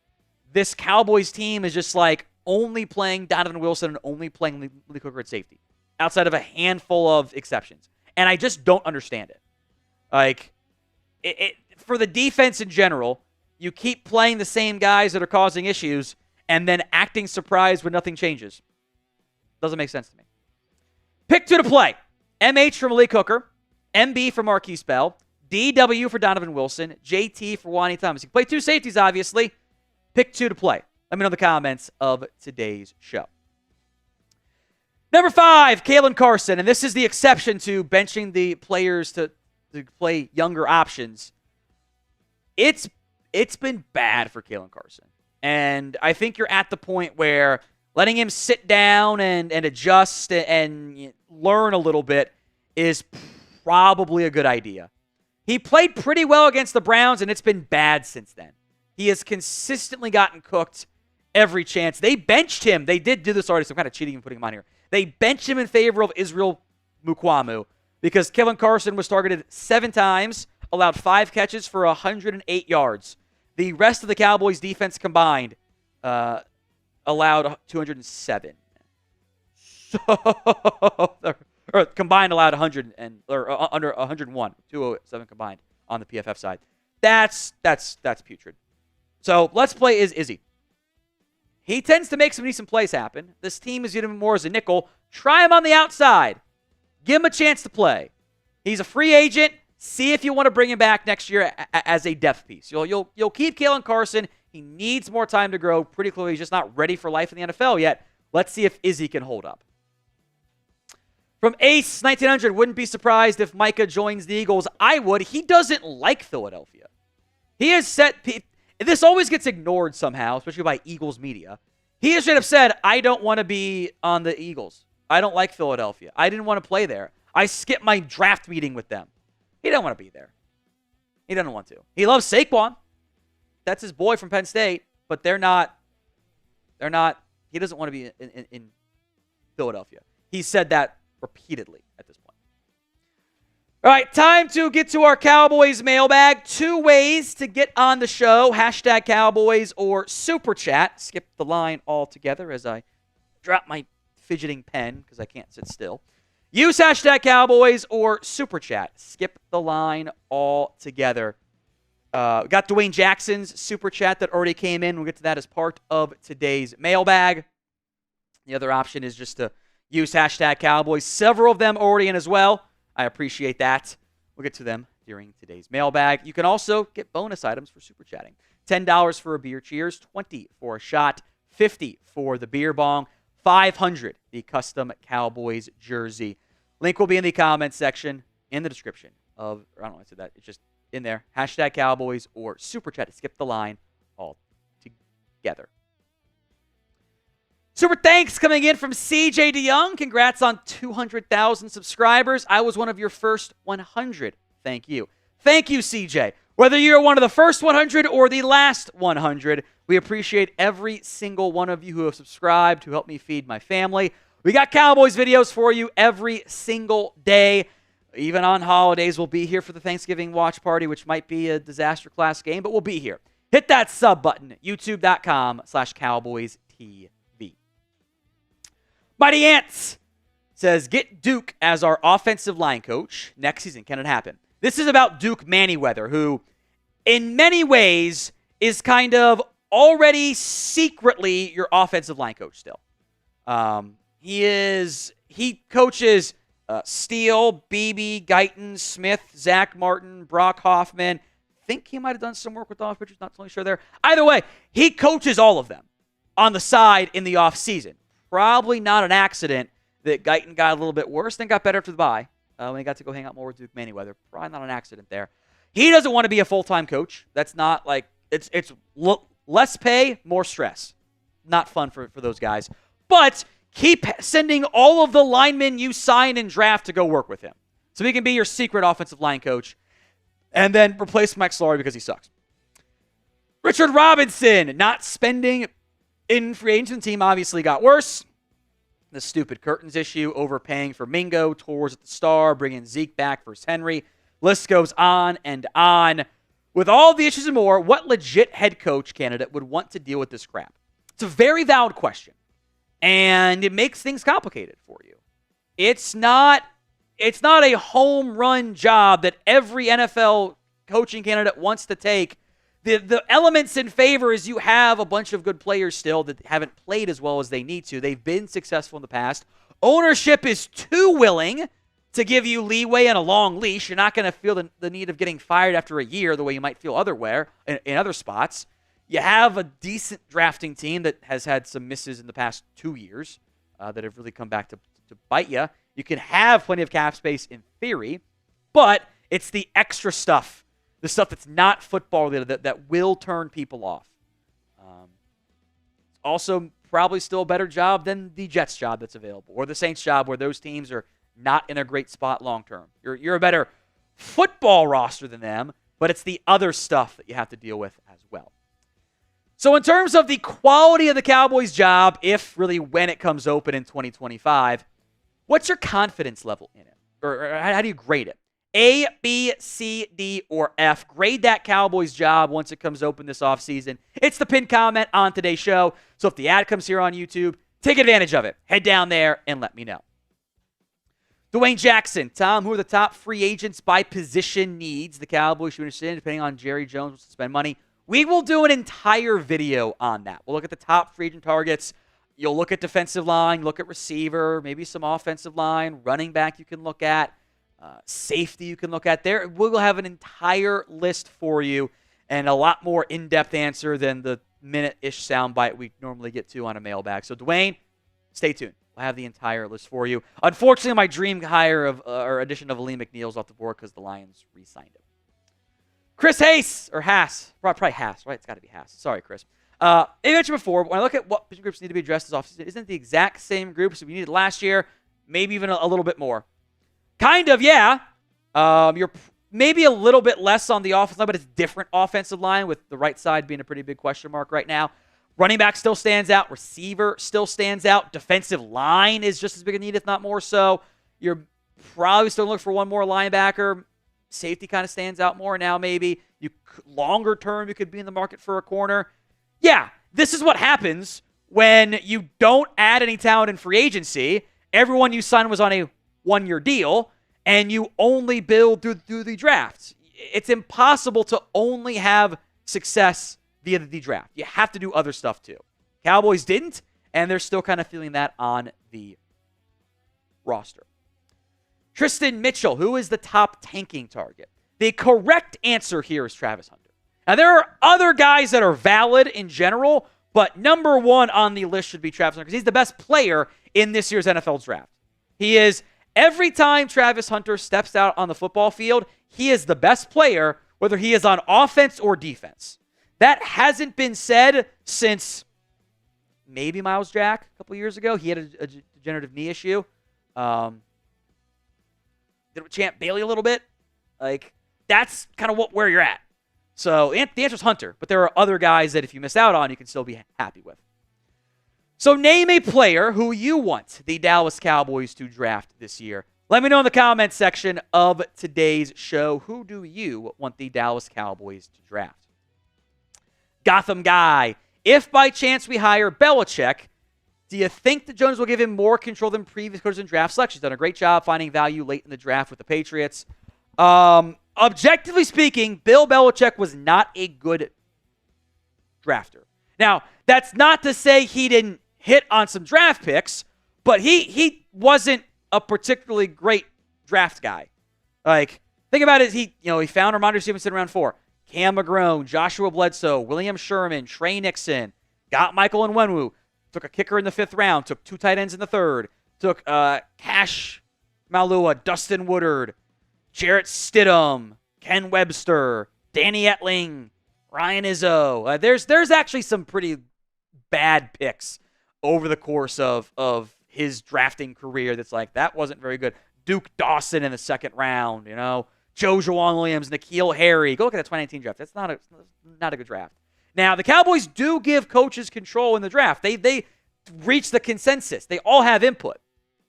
this Cowboys team is just only playing Donovan Wilson and only playing Malik Hooker at safety, outside of a handful of exceptions. And I just don't understand it. For the defense in general, you keep playing the same guys that are causing issues and then acting surprised when nothing changes. Doesn't make sense to me. Pick 2 to play. MH for Malik Hooker. MB for Marquise Bell. DW for Donovan Wilson. JT for Wanye Thomas. You can play 2 safeties, obviously. Pick 2 to play. Let me know in the comments of today's show. Number 5, Kalen Carson. And this is the exception to benching the players to play younger options. It's been bad for Kalen Carson. And I think you're at the point where letting him sit down and adjust and learn a little bit is probably a good idea. He played pretty well against the Browns, and it's been bad since then. He has consistently gotten cooked every chance. They benched him. They did do this already, so I'm kind of cheating and putting him on here. They benched him in favor of Israel Mukwamu because Kevin Carson was targeted 7 times, allowed 5 catches for 108 yards. The rest of the Cowboys defense combined allowed 207. So, or combined allowed 100 or under 101, 207 combined on the PFF side. That's putrid. So let's play Izzy. He tends to make some decent plays happen. This team is using him more as a nickel. Try him on the outside. Give him a chance to play. He's a free agent. See if you want to bring him back next year as a depth piece. You'll keep Kalen Carson. He needs more time to grow. Pretty clearly, he's just not ready for life in the NFL yet. Let's see if Izzy can hold up. From Ace 1900, wouldn't be surprised if Micah joins the Eagles. I would. He doesn't like Philadelphia. He has said, this always gets ignored somehow, especially by Eagles media. He has straight up said, I don't want to be on the Eagles. I don't like Philadelphia. I didn't want to play there. I skipped my draft meeting with them. He doesn't want to be there. He doesn't want to. He loves Saquon. That's his boy from Penn State, but they're not. He doesn't want to be in Philadelphia. He said that repeatedly at this point. All right, time to get to our Cowboys mailbag. 2 ways to get on the show. Hashtag Cowboys or Super Chat. Skip the line altogether as I drop my fidgeting pen because I can't sit still. Use hashtag Cowboys or Super Chat. Skip the line altogether. Got Dwayne Jackson's Super Chat that already came in. We'll get to that as part of today's mailbag. The other option is just to use hashtag Cowboys. Several of them already in as well. I appreciate that. We'll get to them during today's mailbag. You can also get bonus items for Super Chatting. $10 for a beer cheers, $20 for a shot, $50 for the beer bong, $500 the custom Cowboys jersey. Link will be in the comments section, in the description of, or I don't know why I said that. It's just in there. Hashtag Cowboys or Super Chat to skip the line all together. Super thanks coming in from CJ DeYoung. Congrats on 200,000 subscribers. I was one of your first 100. Thank you. Thank you, CJ. Whether you're one of the first 100 or the last 100, we appreciate every single one of you who have subscribed, who helped me feed my family. We got Cowboys videos for you every single day. Even on holidays, we'll be here for the Thanksgiving watch party, which might be a disaster class game, but we'll be here. Hit that sub button, youtube.com/CowboysTV. Mighty Ants says, get Duke as our offensive line coach next season. Can it happen? This is about Duke Manyweather, who in many ways is kind of already secretly your offensive line coach still. He coaches Steele, Beebe, Guyton, Smith, Zach Martin, Brock Hoffman. I think he might have done some work with off pitchers, not totally sure there. Either way, he coaches all of them on the side in the offseason. Probably not an accident that Guyton got a little bit worse, then got better after the bye when he got to go hang out more with Duke Manyweather. Probably not an accident there. He doesn't want to be a full-time coach. That's not like it's less pay, more stress. Not fun for those guys. But keep sending all of the linemen you sign and draft to go work with him. So he can be your secret offensive line coach. And then replace Mike Solari because he sucks. Richard Robinson, not spending in free agent. Team obviously got worse. The stupid curtains issue, overpaying for Mingo, tours at the Star, bringing Zeke back versus Henry. List goes on and on. With all the issues and more, what legit head coach candidate would want to deal with this crap? It's a very valid question. And it makes things complicated for you. It's not a home run job that every NFL coaching candidate wants to take. The elements in favor is you have a bunch of good players still that haven't played as well as they need to. They've been successful in the past. Ownership is too willing to give you leeway and a long leash. You're not going to feel the need of getting fired after a year the way you might feel in other spots. You have a decent drafting team that has had some misses in the past 2 years that have really come back to bite you. You can have plenty of cap space in theory, but it's the extra stuff. The stuff that's not football related that will turn people off. Also, probably still a better job than the Jets job that's available, or the Saints job where those teams are not in a great spot long term. You're a better football roster than them, but it's the other stuff that you have to deal with as well. So in terms of the quality of the Cowboys job, if really when it comes open in 2025, what's your confidence level in it? Or how do you grade it? A, B, C, D, or F. Grade that Cowboys job once it comes open this offseason. It's the pinned comment on today's show. So if the ad comes here on YouTube, take advantage of it. Head down there and let me know. Dwayne Jackson. Tom, who are the top free agents by position needs the Cowboys should be interested in, depending on Jerry Jones wants to spend money? We will do an entire video on that. We'll look at the top free agent targets. You'll look at defensive line, look at receiver, maybe some offensive line, running back you can look at, safety you can look at. There, we'll have an entire list for you and a lot more in-depth answer than the minute-ish soundbite we normally get to on a mailbag. So, Dwayne, stay tuned. We'll have the entire list for you. Unfortunately, my dream hire or addition of Aleem McNeil's off the board because the Lions re-signed him. Chris Haas, probably Haas, right? It's got to be Haas. Sorry, Chris. I mentioned before, when I look at what position groups need to be addressed this offseason, isn't it the exact same groups we needed last year, maybe even a little bit more? Kind of, yeah. You're maybe a little bit less on the offensive line, but it's different offensive line with the right side being a pretty big question mark right now. Running back still stands out. Receiver still stands out. Defensive line is just as big a need, if not more so. You're probably still looking for one more linebacker. Safety kind of stands out more now maybe. Longer term, you could be in the market for a corner. Yeah, this is what happens when you don't add any talent in free agency. Everyone you signed was on a one-year deal, and you only build through the draft. It's impossible to only have success via the draft. You have to do other stuff too. Cowboys didn't, and they're still kind of feeling that on the roster. Tristan Mitchell, who is the top tanking target? The correct answer here is Travis Hunter. Now, there are other guys that are valid in general, but number one on the list should be Travis Hunter because he's the best player in this year's NFL draft. He is, every time Travis Hunter steps out on the football field, he is the best player, whether he is on offense or defense. That hasn't been said since maybe Myles Jack a couple years ago. He had a degenerative knee issue. Did it Champ Bailey a little bit? That's kind of where you're at. So the answer is Hunter, but there are other guys that if you miss out on, you can still be happy with. So name a player who you want the Dallas Cowboys to draft this year. Let me know in the comments section of today's show. Who do you want the Dallas Cowboys to draft? Gotham Guy. If by chance we hire Belichick, do you think that Jones will give him more control than previous coaches in draft selection? He's done a great job finding value late in the draft with the Patriots. Objectively speaking, Bill Belichick was not a good drafter. Now, that's not to say he didn't hit on some draft picks, but he wasn't a particularly great draft guy. Think about it. He found Ramondre Stevenson around 4. Cam McGrone, Joshua Bledsoe, William Sherman, Trey Nixon, got Michael Onwenu, took a kicker in the 5th round, took 2 tight ends in the 3rd, took Cash Malua, Dustin Woodard, Jarrett Stidham, Ken Webster, Danny Etling, Ryan Izzo. There's actually some pretty bad picks over the course of his drafting career that wasn't very good. Duke Dawson in the 2nd round, Joe Juwan Williams, N'Keal Harry. Go look at that 2019 draft. That's not a good draft. Now, the Cowboys do give coaches control in the draft. They reach the consensus. They all have input.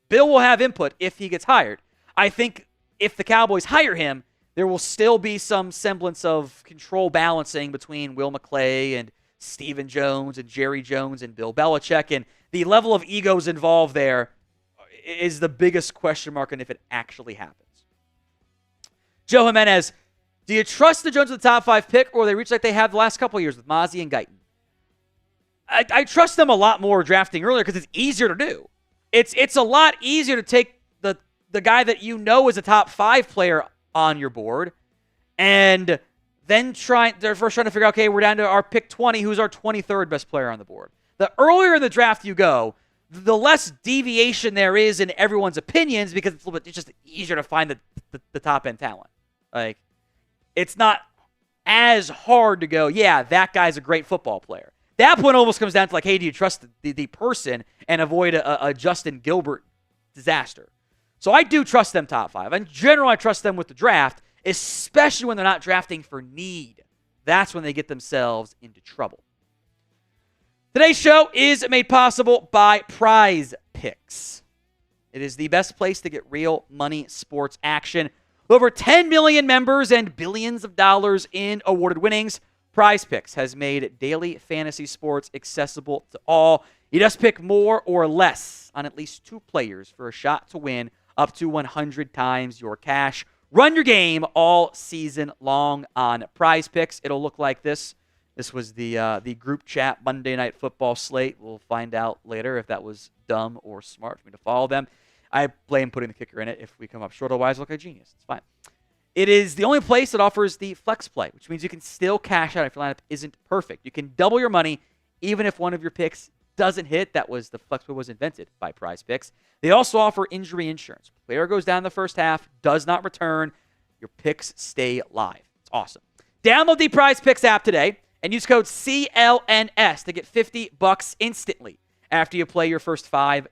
Bill will have input if he gets hired. I think if the Cowboys hire him, there will still be some semblance of control balancing between Will McClay and Stephen Jones and Jerry Jones and Bill Belichick. And the level of egos involved there is the biggest question mark on if it actually happens. Joe Jimenez, do you trust the Jones with the top 5 pick, or they reach like they have the last couple of years with Mozzie and Guyton? I trust them a lot more drafting earlier because it's easier to do. It's a lot easier to take the guy that is a top 5 player on your board and then they're first trying to figure out, okay, we're down to our pick 20, who's our 23rd best player on the board. The earlier in the draft you go, the less deviation there is in everyone's opinions because it's just easier to find the top-end talent. It's not as hard to go, yeah, that guy's a great football player. That point almost comes down to hey, do you trust the person and avoid a Justin Gilbert disaster? So I do trust them top 5. In general, I trust them with the draft, especially when they're not drafting for need. That's when they get themselves into trouble. Today's show is made possible by Prize Picks. It is the best place to get real money sports action. Over 10 million members and billions of dollars in awarded winnings. Prize Picks has made daily fantasy sports accessible to all. You just pick more or less on at least 2 players for a shot to win up to 100 times your cash. Run your game all season long on Prize Picks. It'll look like this. This was the group chat Monday Night Football slate. We'll find out later if that was dumb or smart for me to follow them. I blame putting the kicker in it. If we come up short, otherwise, look like a genius. It's fine. It is the only place that offers the flex play, which means you can still cash out if your lineup isn't perfect. You can double your money even if one of your picks doesn't hit. That was the flex play was invented by Prize Picks. They also offer injury insurance. Player goes down in the first half, does not return. Your picks stay live. It's awesome. Download the Prize Picks app today and use code CLNS to get $50 instantly after you play your first $5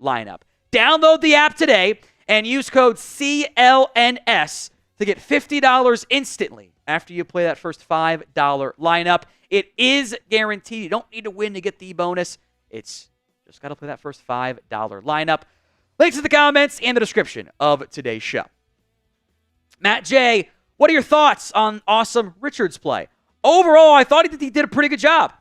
lineup. Download the app today and use code CLNS to get $50 instantly after you play that first $5 lineup. It is guaranteed. You don't need to win to get the bonus. It's just got to play that first $5 lineup. Links in the comments and the description of today's show. Matt J., what are your thoughts on Awesome Richard's play? Overall, I thought he did a pretty good job.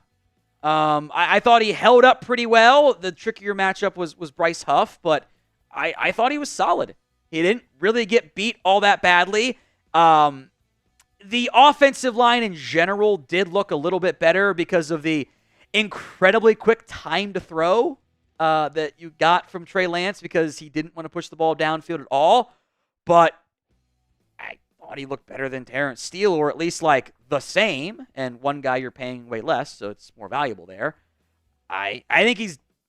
I thought he held up pretty well. The trickier matchup was Bryce Huff, but I thought he was solid. He didn't really get beat all that badly. The offensive line in general did look a little bit better because of the incredibly quick time to throw that you got from Trey Lance because he didn't want to push the ball downfield at all. But I thought he looked better than Terrence Steele, or at least like the same, and one guy you're paying way less, so it's more valuable there. I think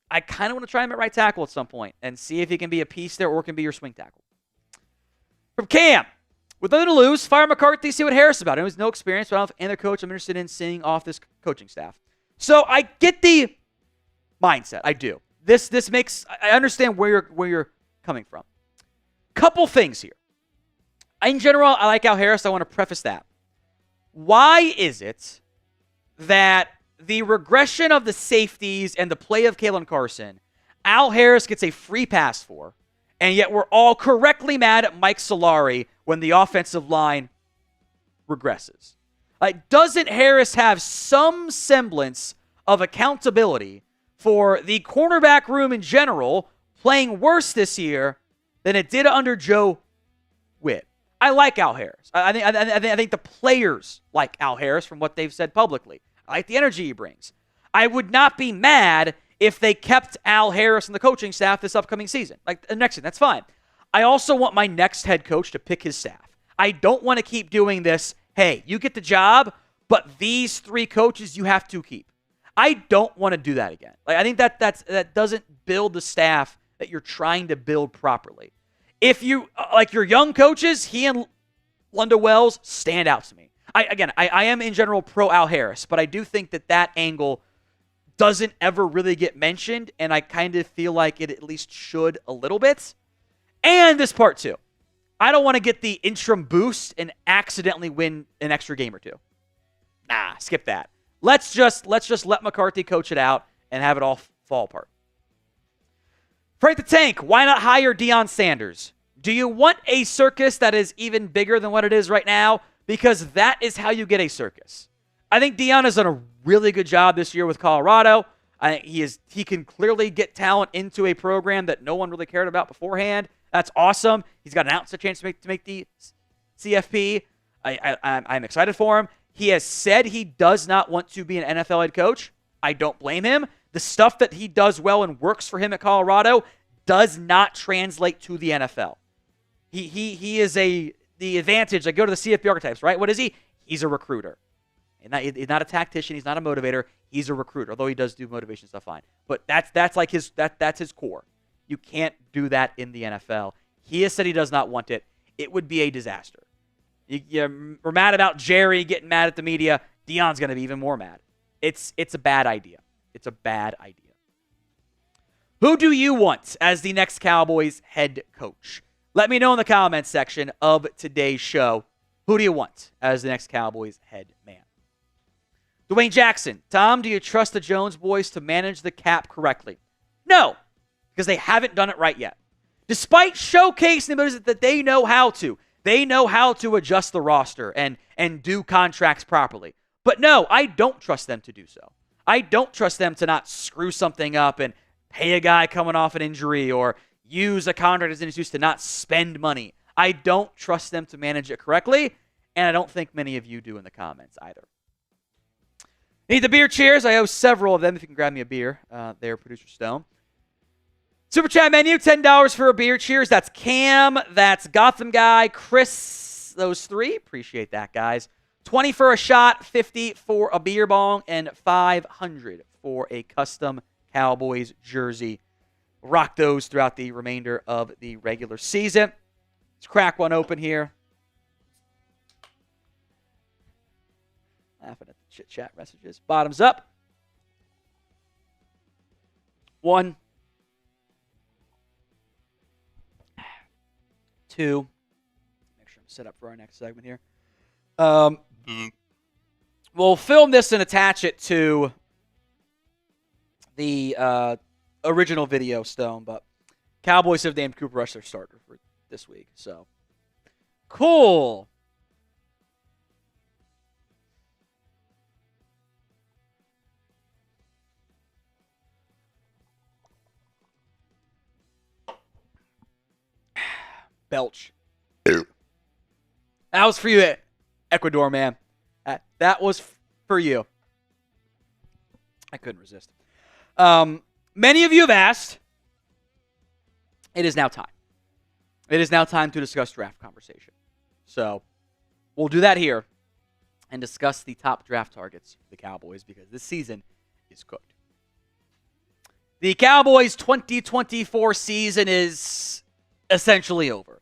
I kind of want to try him at right tackle at some point and see if he can be a piece there or can be your swing tackle. From Cam, with nothing to lose, fire McCarthy, see what Harris about him. He has no experience, but I don't have any coach I'm interested in seeing off this coaching staff. So I get the mindset. I do. This makes, I understand where you're coming from. Couple things here. In general, I like Al Harris. I want to preface that. Why is it that the regression of the safeties and the play of Kalen Carson, Al Harris gets a free pass for, and yet we're all correctly mad at Mike Solari when the offensive line regresses? Like, doesn't Harris have some semblance of accountability for the cornerback room in general playing worse this year than it did under Joe Witt? I like Al Harris. I think the players like Al Harris from what they've said publicly. I like the energy he brings. I would not be mad if they kept Al Harris and the coaching staff this upcoming season. Like, next season, that's fine. I also want my next head coach to pick his staff. I don't want to keep doing this. Hey, you get the job, but these three coaches you have to keep. I don't want to do that again. Like, I think that doesn't build the staff that you're trying to build properly. If you, like your young coaches, he and Lunda Wells stand out to me. I am in general pro Al Harris, but I do think that angle doesn't ever really get mentioned, and I kind of feel like it at least should a little bit. And this part too. I don't want to get the interim boost and accidentally win an extra game or two. Nah, skip that. Let's just let McCarthy coach it out and have it all fall apart. Frank the Tank, why not hire Deion Sanders? Do you want a circus that is even bigger than what it is right now? Because that is how you get a circus. I think Deion has done a really good job this year with Colorado. I think he can clearly get talent into a program that no one really cared about beforehand. That's awesome. He's got an outside chance to make the CFP. I'm excited for him. He has said he does not want to be an NFL head coach. I don't blame him. The stuff that he does well and works for him at Colorado does not translate to the NFL. He is the advantage. I go to the CFP archetypes, right? What is he? He's a recruiter. He's not a tactician. He's not a motivator. He's a recruiter, although he does do motivation stuff fine. But that's like that's his core. You can't do that in the NFL. He has said he does not want it. It would be a disaster. We're mad about Jerry getting mad at the media. Deion's going to be even more mad. It's a bad idea. It's a bad idea. Who do you want as the next Cowboys head coach? Let me know in the comments section of today's show. Who do you want as the next Cowboys head man? Dwayne Jackson. Tom, do you trust the Jones boys to manage the cap correctly? No, because they haven't done it right yet. Despite showcasing the abilities that they know how to. They know how to adjust the roster and do contracts properly. But no, I don't trust them to do so. I don't trust them to not screw something up and pay a guy coming off an injury or use a contract as an excuse to not spend money. I don't trust them to manage it correctly, and I don't think many of you do in the comments either. Need the beer cheers? I owe several of them. If you can grab me a beer, there, Producer Stone. Super chat menu, $10 for a beer. Cheers. That's Cam. That's Gotham Guy. Chris. Those three. Appreciate that, guys. 20 for a shot, 50 for a beer bong, and 500 for a custom Cowboys jersey. Rock those throughout the remainder of the regular season. Let's crack one open here. Laughing at the chit-chat messages. Bottoms up. 1, 2. Make sure I'm set up for our next segment here. We'll film this and attach it to the original video, Stone, but Cowboys have named Cooper Rush their starter for this week. So, cool. Belch. That was for you, Ecuador, man. That was for you. I couldn't resist. Many of you have asked. It is now time. It is now time to discuss draft conversation. So, we'll do that here and discuss the top draft targets for the Cowboys because this season is cooked. The Cowboys' 2024 season is essentially over.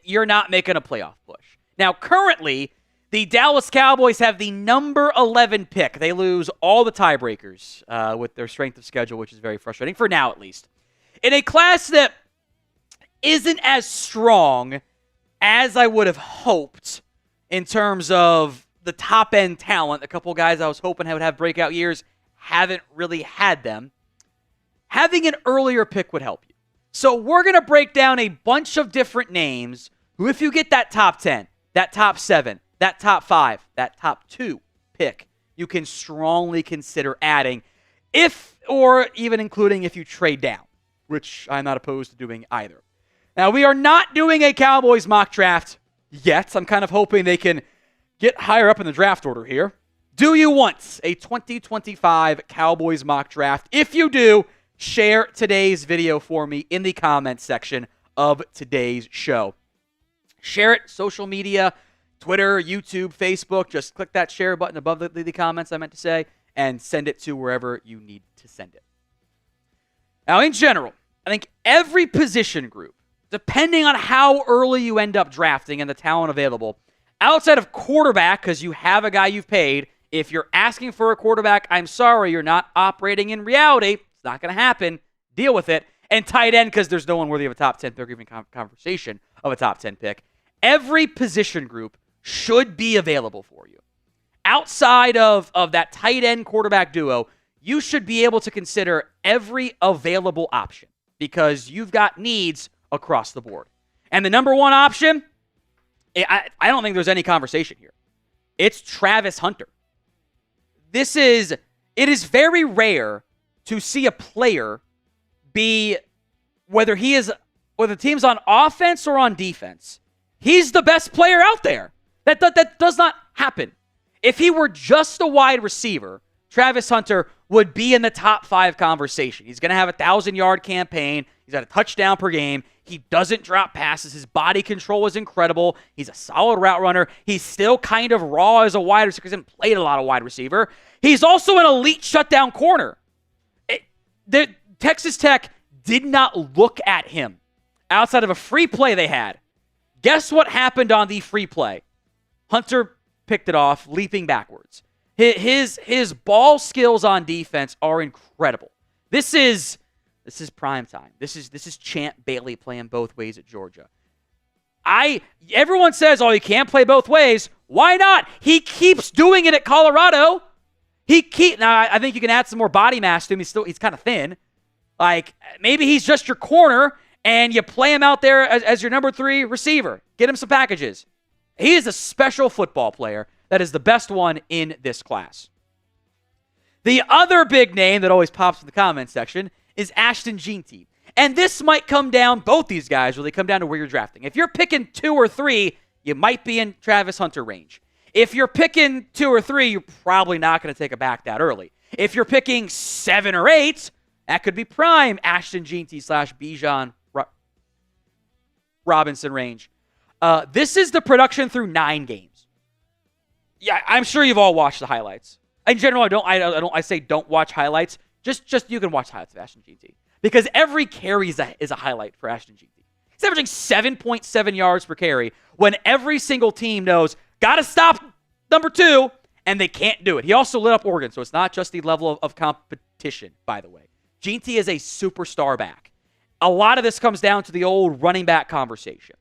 You're not making a playoff push. Now, currently, the Dallas Cowboys have the number 11 pick. They lose all the tiebreakers with their strength of schedule, which is very frustrating, for now at least. In a class that isn't as strong as I would have hoped in terms of the top-end talent. A couple guys I was hoping would have breakout years haven't really had them. Having an earlier pick would help you. So we're going to break down a bunch of different names who, if you get that top 10, that top 7, that top 5, that top 2 pick, you can strongly consider adding, if or even including if you trade down, which I'm not opposed to doing either. Now, we are not doing a Cowboys mock draft yet. I'm kind of hoping they can get higher up in the draft order here. Do you want a 2025 Cowboys mock draft? If you do, share today's video for me in the comments section of today's show. Share it, social media, Twitter, YouTube, Facebook. Just click that share button above the comments, I meant to say, and send it to wherever you need to send it. Now, in general, I think every position group, depending on how early you end up drafting and the talent available, outside of quarterback, because you have a guy you've paid, if you're asking for a quarterback, I'm sorry, you're not operating in reality. It's not going to happen. Deal with it. And tight end, because there's no one worthy of a top 10 pick or even conversation of a top 10 pick. Every position group should be available for you. Outside of that tight end quarterback duo, you should be able to consider every available option because you've got needs across the board. And the number one option, I don't think there's any conversation here. It's Travis Hunter. It is very rare to see a player be, whether the team's on offense or on defense, he's the best player out there. That does not happen. If he were just a wide receiver, Travis Hunter would be in the top 5 conversation. He's going to have a 1,000-yard campaign. He's got a touchdown per game. He doesn't drop passes. His body control is incredible. He's a solid route runner. He's still kind of raw as a wide receiver because he hasn't played a lot of wide receiver. He's also an elite shutdown corner. Texas Tech did not look at him outside of a free play they had. Guess what happened on the free play? Hunter picked it off, leaping backwards. His ball skills on defense are incredible. This is prime time. This is Champ Bailey playing both ways at Georgia. Everyone says, "Oh, he can't play both ways." Why not? He keeps doing it at Colorado. Now I think you can add some more body mass to him. He's kind of thin. Like maybe he's just your corner and you play him out there as your number 3 receiver. Get him some packages. He is a special football player that is the best one in this class. The other big name that always pops in the comments section is Ashton Jeanty. And this might come down, both these guys really come down to where you're drafting. If you're picking 2 or 3, you might be in Travis Hunter range. If you're picking 2 or 3, you're probably not going to take a back that early. If you're picking 7 or 8, that could be prime Ashton Jeanty / Bijan Robinson range. This is the production through 9 games. Yeah, I'm sure you've all watched the highlights. In general, I say don't watch highlights. Just you can watch highlights of Ashton Jeanty. Because every carry is a highlight for Ashton Jeanty. He's averaging 7.7 yards per carry when every single team knows, got to stop number 2, and they can't do it. He also lit up Oregon, so it's not just the level of competition, by the way. Jeanty is a superstar back. A lot of this comes down to the old running back conversation.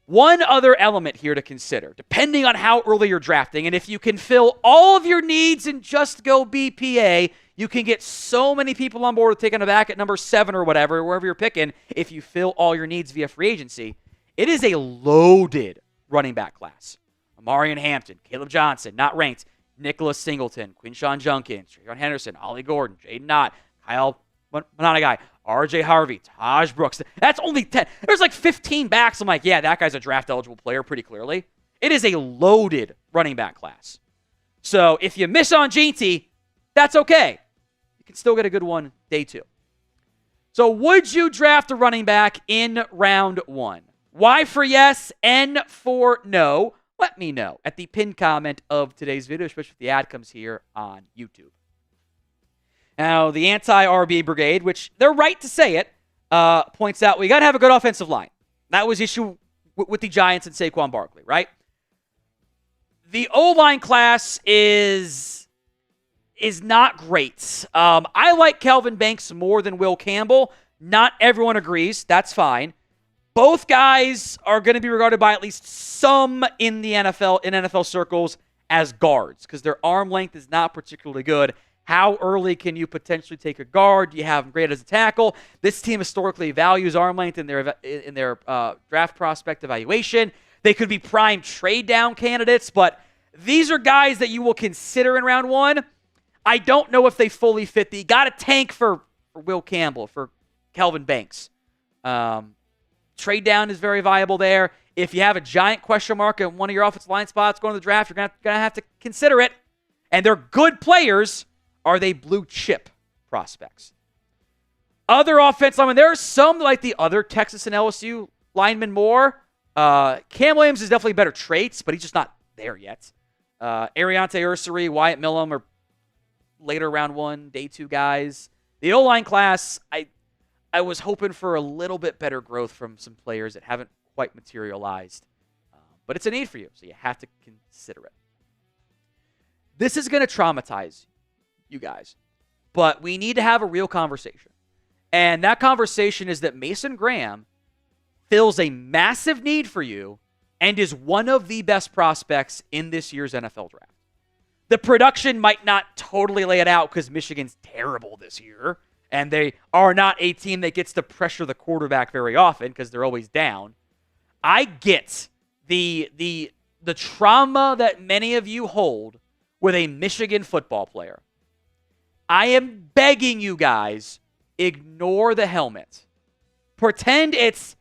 One other element here to consider, depending on how early you're drafting, and if you can fill all of your needs and just go BPA, you can get so many people on board with taking a back at number 7 or whatever, wherever you're picking, if you fill all your needs via free agency. It is a loaded running back class. Amarian Hampton, Caleb Johnson, not ranked, Nicholas Singleton, Quinshawn Junkins, Trayon Henderson, Ollie Gordon, Jaden Knott, Kyle Monanagai, RJ Harvey, Taj Brooks. That's only 10. There's like 15 backs. I'm like, yeah, that guy's a draft-eligible player pretty clearly. It is a loaded running back class. So if you miss on Jeanty, that's okay. You can still get a good one day 2. So would you draft a running back in round 1? Y for yes, N for no. Let me know at the pinned comment of today's video, especially if the ad comes here on YouTube. Now, the anti-RB brigade, which they're right to say it, points out we got to have a good offensive line. That was issue with the Giants and Saquon Barkley, right? The O-line class is not great. I like Kelvin Banks more than Will Campbell. Not everyone agrees. That's fine. Both guys are going to be regarded by at least some in the NFL, in NFL circles, as guards because their arm length is not particularly good. How early can you potentially take a guard? Do you have them great as a tackle? This team historically values arm length in their draft prospect evaluation. They could be prime trade down candidates, but these are guys that you will consider in round 1. I don't know if they fully fit the got a tank for Will Campbell, for Kelvin Banks. Trade down is very viable there. If you have a giant question mark at one of your offensive line spots going to the draft, you're going to have to consider it. And they're good players. Are they blue chip prospects? Other offensive linemen, there are some like the other Texas and LSU linemen more. Cam Williams is definitely better traits, but he's just not there yet. Ariante Ursary, Wyatt Millum are later round 1, day 2 guys. The O-line class, I was hoping for a little bit better growth from some players that haven't quite materialized. But it's a need for you, so you have to consider it. This is going to traumatize you guys, but we need to have a real conversation. And that conversation is that Mason Graham fills a massive need for you and is one of the best prospects in this year's NFL draft. The production might not totally lay it out because Michigan's terrible this year, and they are not a team that gets to pressure the quarterback very often because they're always down. I get the trauma that many of you hold with a Michigan football player. I am begging you guys, ignore the helmet. Pretend it's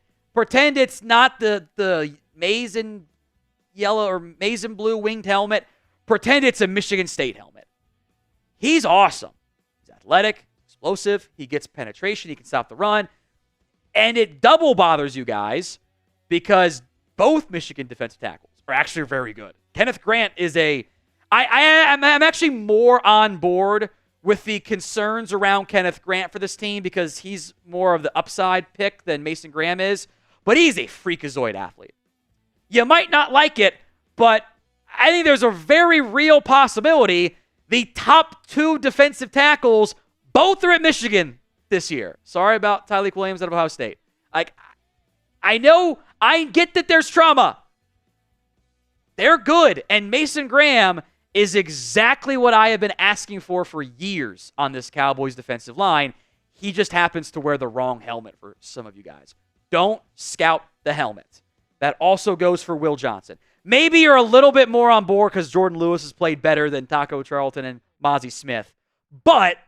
not the maize and yellow or maize and blue winged helmet. Pretend it's a Michigan State helmet. He's awesome. He's athletic, explosive. He gets penetration. He can stop the run. And it double bothers you guys because both Michigan defensive tackles are actually very good. Kenneth Grant is I'm actually more on board with the concerns around Kenneth Grant for this team because he's more of the upside pick than Mason Graham is. But he's a freakazoid athlete. You might not like it, but I think there's a very real possibility the top 2 defensive tackles, both are at Michigan this year. Sorry about Tyleik Williams out of Ohio State. I know, I get that there's trauma. They're good, and Mason Graham is exactly what I have been asking for years on this Cowboys defensive line. He just happens to wear the wrong helmet for some of you guys. Don't scout the helmet. That also goes for Will Johnson. Maybe you're a little bit more on board because Jordan Lewis has played better than Taco Charlton and Mozzie Smith. But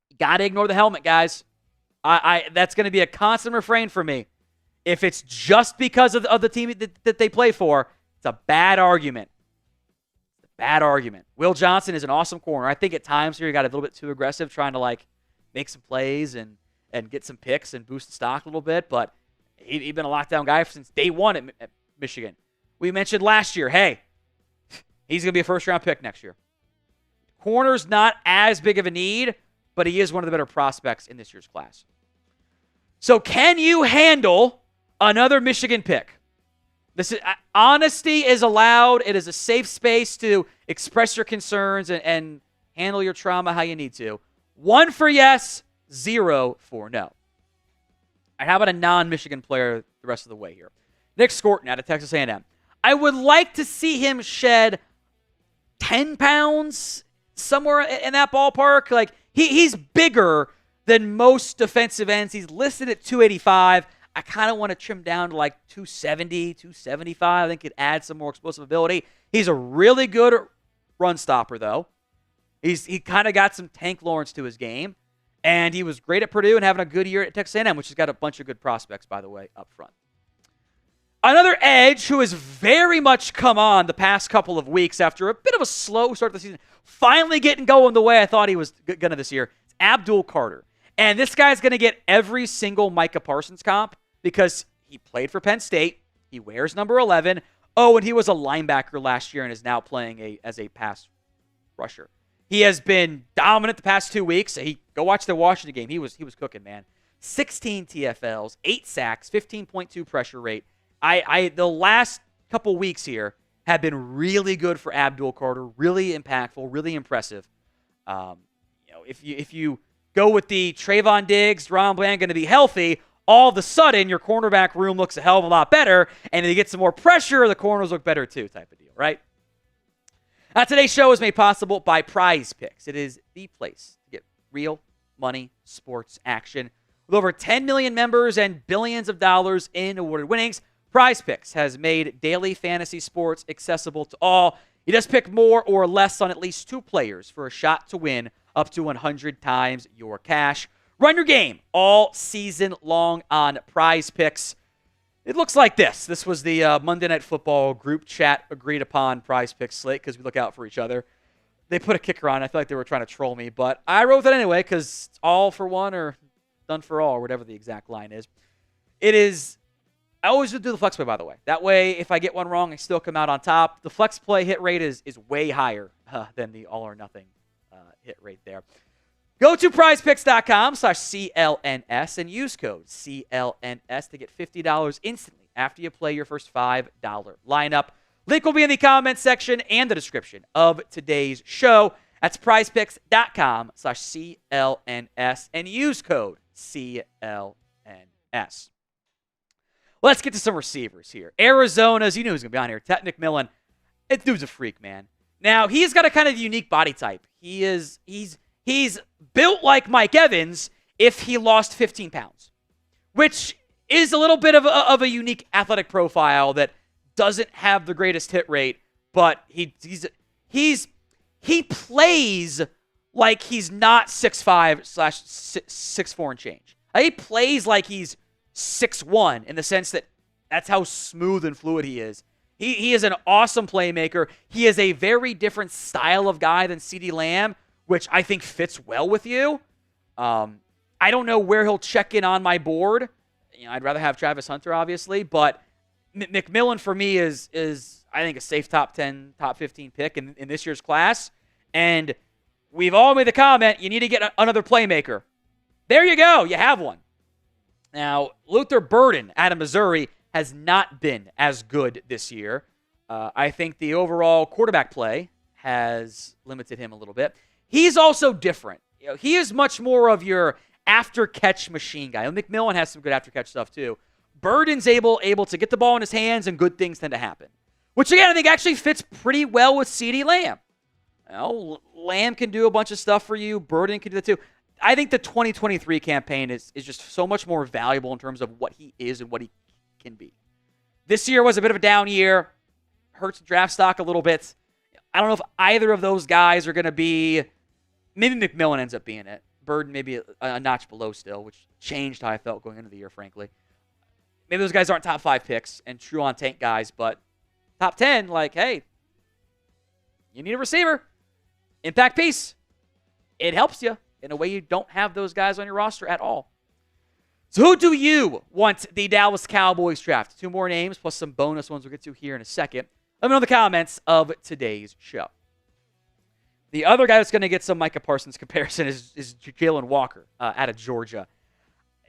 you got to ignore the helmet, guys. That's going to be a constant refrain for me. If it's just because of the team that they play for, it's a bad argument. bad argument. Will Johnson is an awesome corner. I think at times here he got a little bit too aggressive trying to like make some plays and get some picks and boost the stock a little bit, but he's been a lockdown guy since day one at Michigan. We mentioned last year, hey, he's going to be a first-round pick next year. Corner's not as big of a need, but he is one of the better prospects in this year's class. So can you handle another Michigan pick? Honesty is allowed. It is a safe space to express your concerns and handle your trauma how you need to. 1 for yes, 0 for no. All right, how about a non-Michigan player the rest of the way here? Nick Scorton out of Texas A&M. I would like to see him shed 10 pounds somewhere in that ballpark. Like he's bigger than most defensive ends. He's listed at 285. I kind of want to trim down to like 270, 275. I think it adds some more explosive ability. He's a really good run stopper, though. He kind of got some Tank Lawrence to his game. And he was great at Purdue and having a good year at Texas A&M, which has got a bunch of good prospects, by the way, up front. Another edge who has very much come on the past couple of weeks after a bit of a slow start to the season, finally getting going the way I thought he was going to this year, it's Abdul Carter. And this guy's going to get every single Micah Parsons comp because he played for Penn State. He wears number 11. Oh, and he was a linebacker last year and is now playing as a pass rusher. He has been dominant the past 2 weeks. Go watch the Washington game. He was cooking, man. 16 TFLs, 8 sacks, 15.2 pressure rate. The last couple weeks here have been really good for Abdul Carter. Really impactful, really impressive. If you go with the Trayvon Diggs, Ron Bland going to be healthy, all of a sudden your cornerback room looks a hell of a lot better, and if you get some more pressure, the corners look better too, type of deal, right? Now, today's show is made possible by Prize Picks. It is the place to get real money sports action. With over 10 million members and billions of dollars in awarded winnings, Prize Picks has made daily fantasy sports accessible to all. You just pick more or less on at least 2 players for a shot to win up to 100 times your cash. Run your game all season long on Prize Picks. It looks like this. This was the Monday Night Football group chat agreed upon Prize Picks slate because we look out for each other. They put a kicker on. I feel like they were trying to troll me, but I wrote that anyway because it's all for one or done for all or whatever the exact line is. It is. I always do the flex play, by the way. That way, if I get one wrong, I still come out on top. The flex play hit rate is way higher than the all or nothing hit rate there. Go to prizepicks.com/CLNS and use code CLNS to get $50 instantly after you play your first $5 lineup. Link will be in the comment section and the description of today's show. That's prizepicks.com/CLNS and use code CLNS. Let's get to some receivers here. Arizona's, you know who's going to be on here. Ted McMillan. This dude's a freak, man. Now, he's got a kind of unique body type. He's built like Mike Evans if he lost 15 pounds, which is a little bit of a unique athletic profile that doesn't have the greatest hit rate, but he plays like he's not 6'5/6'4" and change. He plays like he's 6'1" in the sense that that's how smooth and fluid he is. He is an awesome playmaker. He is a very different style of guy than CeeDee Lamb, which I think fits well with you. I don't know where he'll check in on my board. I'd rather have Travis Hunter, obviously, but McMillan for me is I think a safe top 10, top 15 pick in this year's class. And we've all made the comment, you need to get another playmaker. There you go. You have one. Now, Luther Burden out of Missouri has not been as good this year. I think the overall quarterback play has limited him a little bit. He's also different. He is much more of your after-catch machine guy. McMillan has some good after-catch stuff too. Burden's able to get the ball in his hands and good things tend to happen. Which, again, I think actually fits pretty well with CeeDee Lamb. Lamb can do a bunch of stuff for you. Burden can do that too. I think the 2023 campaign is just so much more valuable in terms of what he is and what he can be. This year was a bit of a down year. Hurts draft stock a little bit. I don't know if either of those guys are going to be... Maybe McMillan ends up being it. Burden maybe a notch below still, which changed how I felt going into the year, frankly. Maybe those guys aren't top 5 picks and true on tank guys, but top 10, like, hey, You need a receiver. Impact piece. It helps you in a way you don't have those guys on your roster at all. So who do you want the Dallas Cowboys draft? 2 more names plus some bonus ones we'll get to here in a second. Let me know in the comments of today's show. The other guy that's going to get some Micah Parsons comparison is Jalen Walker out of Georgia.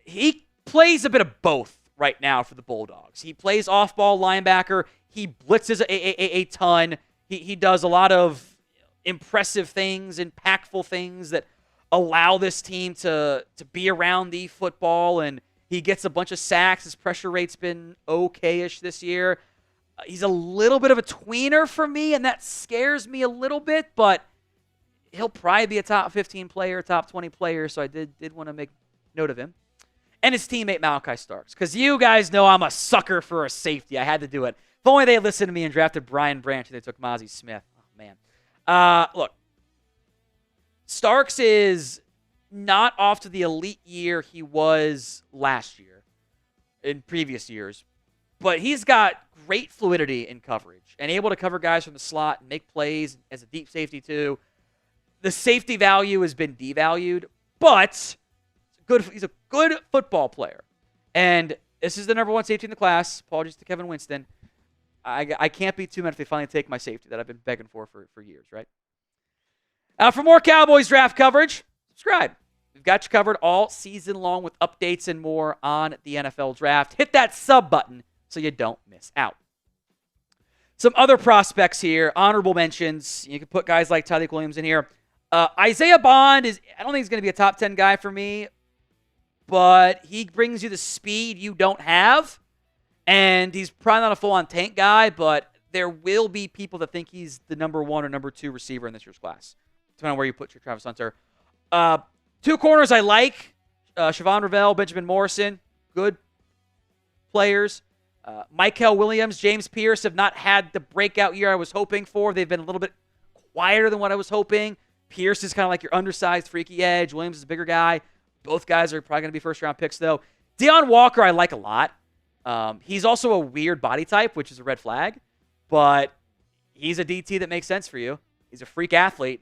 He plays a bit of both right now for the Bulldogs. He plays off-ball linebacker. He blitzes a ton. He does a lot of impressive things, impactful things that allow this team to be around the football, and he gets a bunch of sacks. His pressure rate's been okay-ish this year. He's a little bit of a tweener for me, and that scares me a little bit, but he'll probably be a top 15 player, top 20 player, so I did want to make note of him. And his teammate Malachi Starks, because you guys know I'm a sucker for a safety. I had to do it. If only they had listened to me and drafted Brian Branch, they took Mozzie Smith. Oh, man. Look, Starks is not off to the elite year he was last year, in previous years, but he's got great fluidity in coverage and able to cover guys from the slot and make plays as a deep safety too. The safety value has been devalued, but he's a good football player. And this is the number 1 safety in the class. Apologies to Kevin Winston. I can't be too mad if they finally take my safety that I've been begging for years, right? For more Cowboys draft coverage, subscribe. We've got you covered all season long with updates and more on the NFL draft. Hit that sub button so you don't miss out. Some other prospects here, honorable mentions. You can put guys like Tyreek Williams in here. Isaiah Bond I don't think he's going to be a top 10 guy for me, but he brings you the speed you don't have, and he's probably not a full-on tank guy, but there will be people that think he's the number 1 or number 2 receiver in this year's class, depending on where you put your Travis Hunter. 2 corners I like, Siobhan Ravel, Benjamin Morrison, good players. Micah Williams, James Pierce have not had the breakout year I was hoping for. They've been a little bit quieter than what I was hoping. Pierce is kind of like your undersized, freaky edge. Williams is a bigger guy. Both guys are probably going to be first-round picks, though. Deion Walker I like a lot. He's also a weird body type, which is a red flag, but he's a DT that makes sense for you. He's a freak athlete.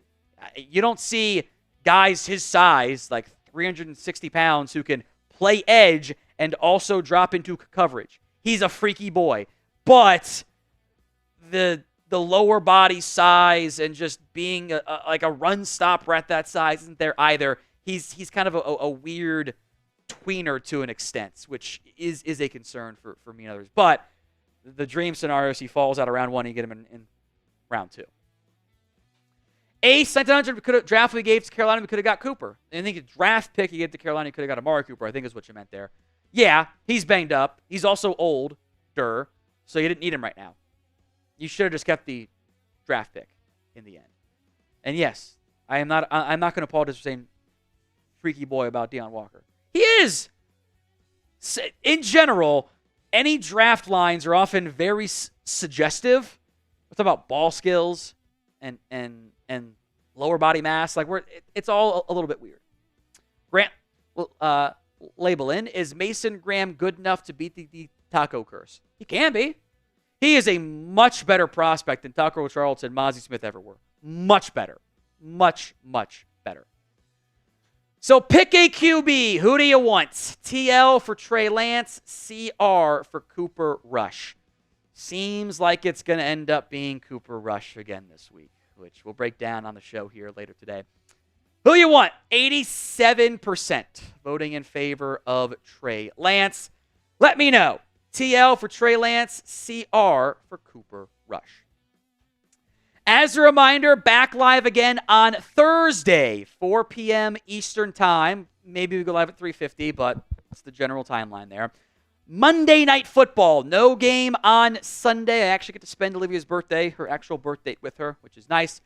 You don't see guys his size, like 360 pounds, who can play edge and also drop into coverage. He's a freaky boy. But the lower body size and just being like a run stopper at that size isn't there either. He's kind of a weird tweener to an extent, which is a concern for me and others. But the dream scenario is he falls out of round 1 and you get him in round 2. Ace, 1900 draft we gave to Carolina, we could have got Cooper. And I think a draft pick you gave to Carolina, you could have got Amari Cooper, I think is what you meant there. Yeah, he's banged up. He's also older, so you didn't need him right now. You should have just kept the draft pick in the end. And yes, I'm not going to apologize for saying freaky boy about Deion Walker. He is. In general, any draft lines are often very suggestive. We're talking about ball skills and lower body mass. Like it's all a little bit weird. Grant label in, is Mason Graham good enough to beat the taco curse? He can be. He is a much better prospect than Tucker Charlton and Mozzie Smith ever were. Much better. Much, much better. So pick a QB. Who do you want? TL for Trey Lance, CR for Cooper Rush. Seems like it's going to end up being Cooper Rush again this week, which we'll break down on the show here later today. Who you want? 87% voting in favor of Trey Lance. Let me know. TL for Trey Lance, CR for Cooper Rush. As a reminder, back live again on Thursday, 4 p.m. Eastern Time. Maybe we go live at 3:50, but it's the general timeline there. Monday Night Football. No game on Sunday. I actually get to spend Olivia's birthday, her actual birth date with her, which is nice,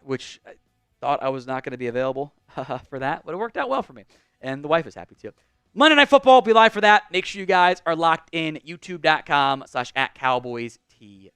which I thought I was not going to be available for that, but it worked out well for me. And the wife is happy too. Monday Night Football will be live for that. Make sure you guys are locked in, youtube.com/@CowboysTV.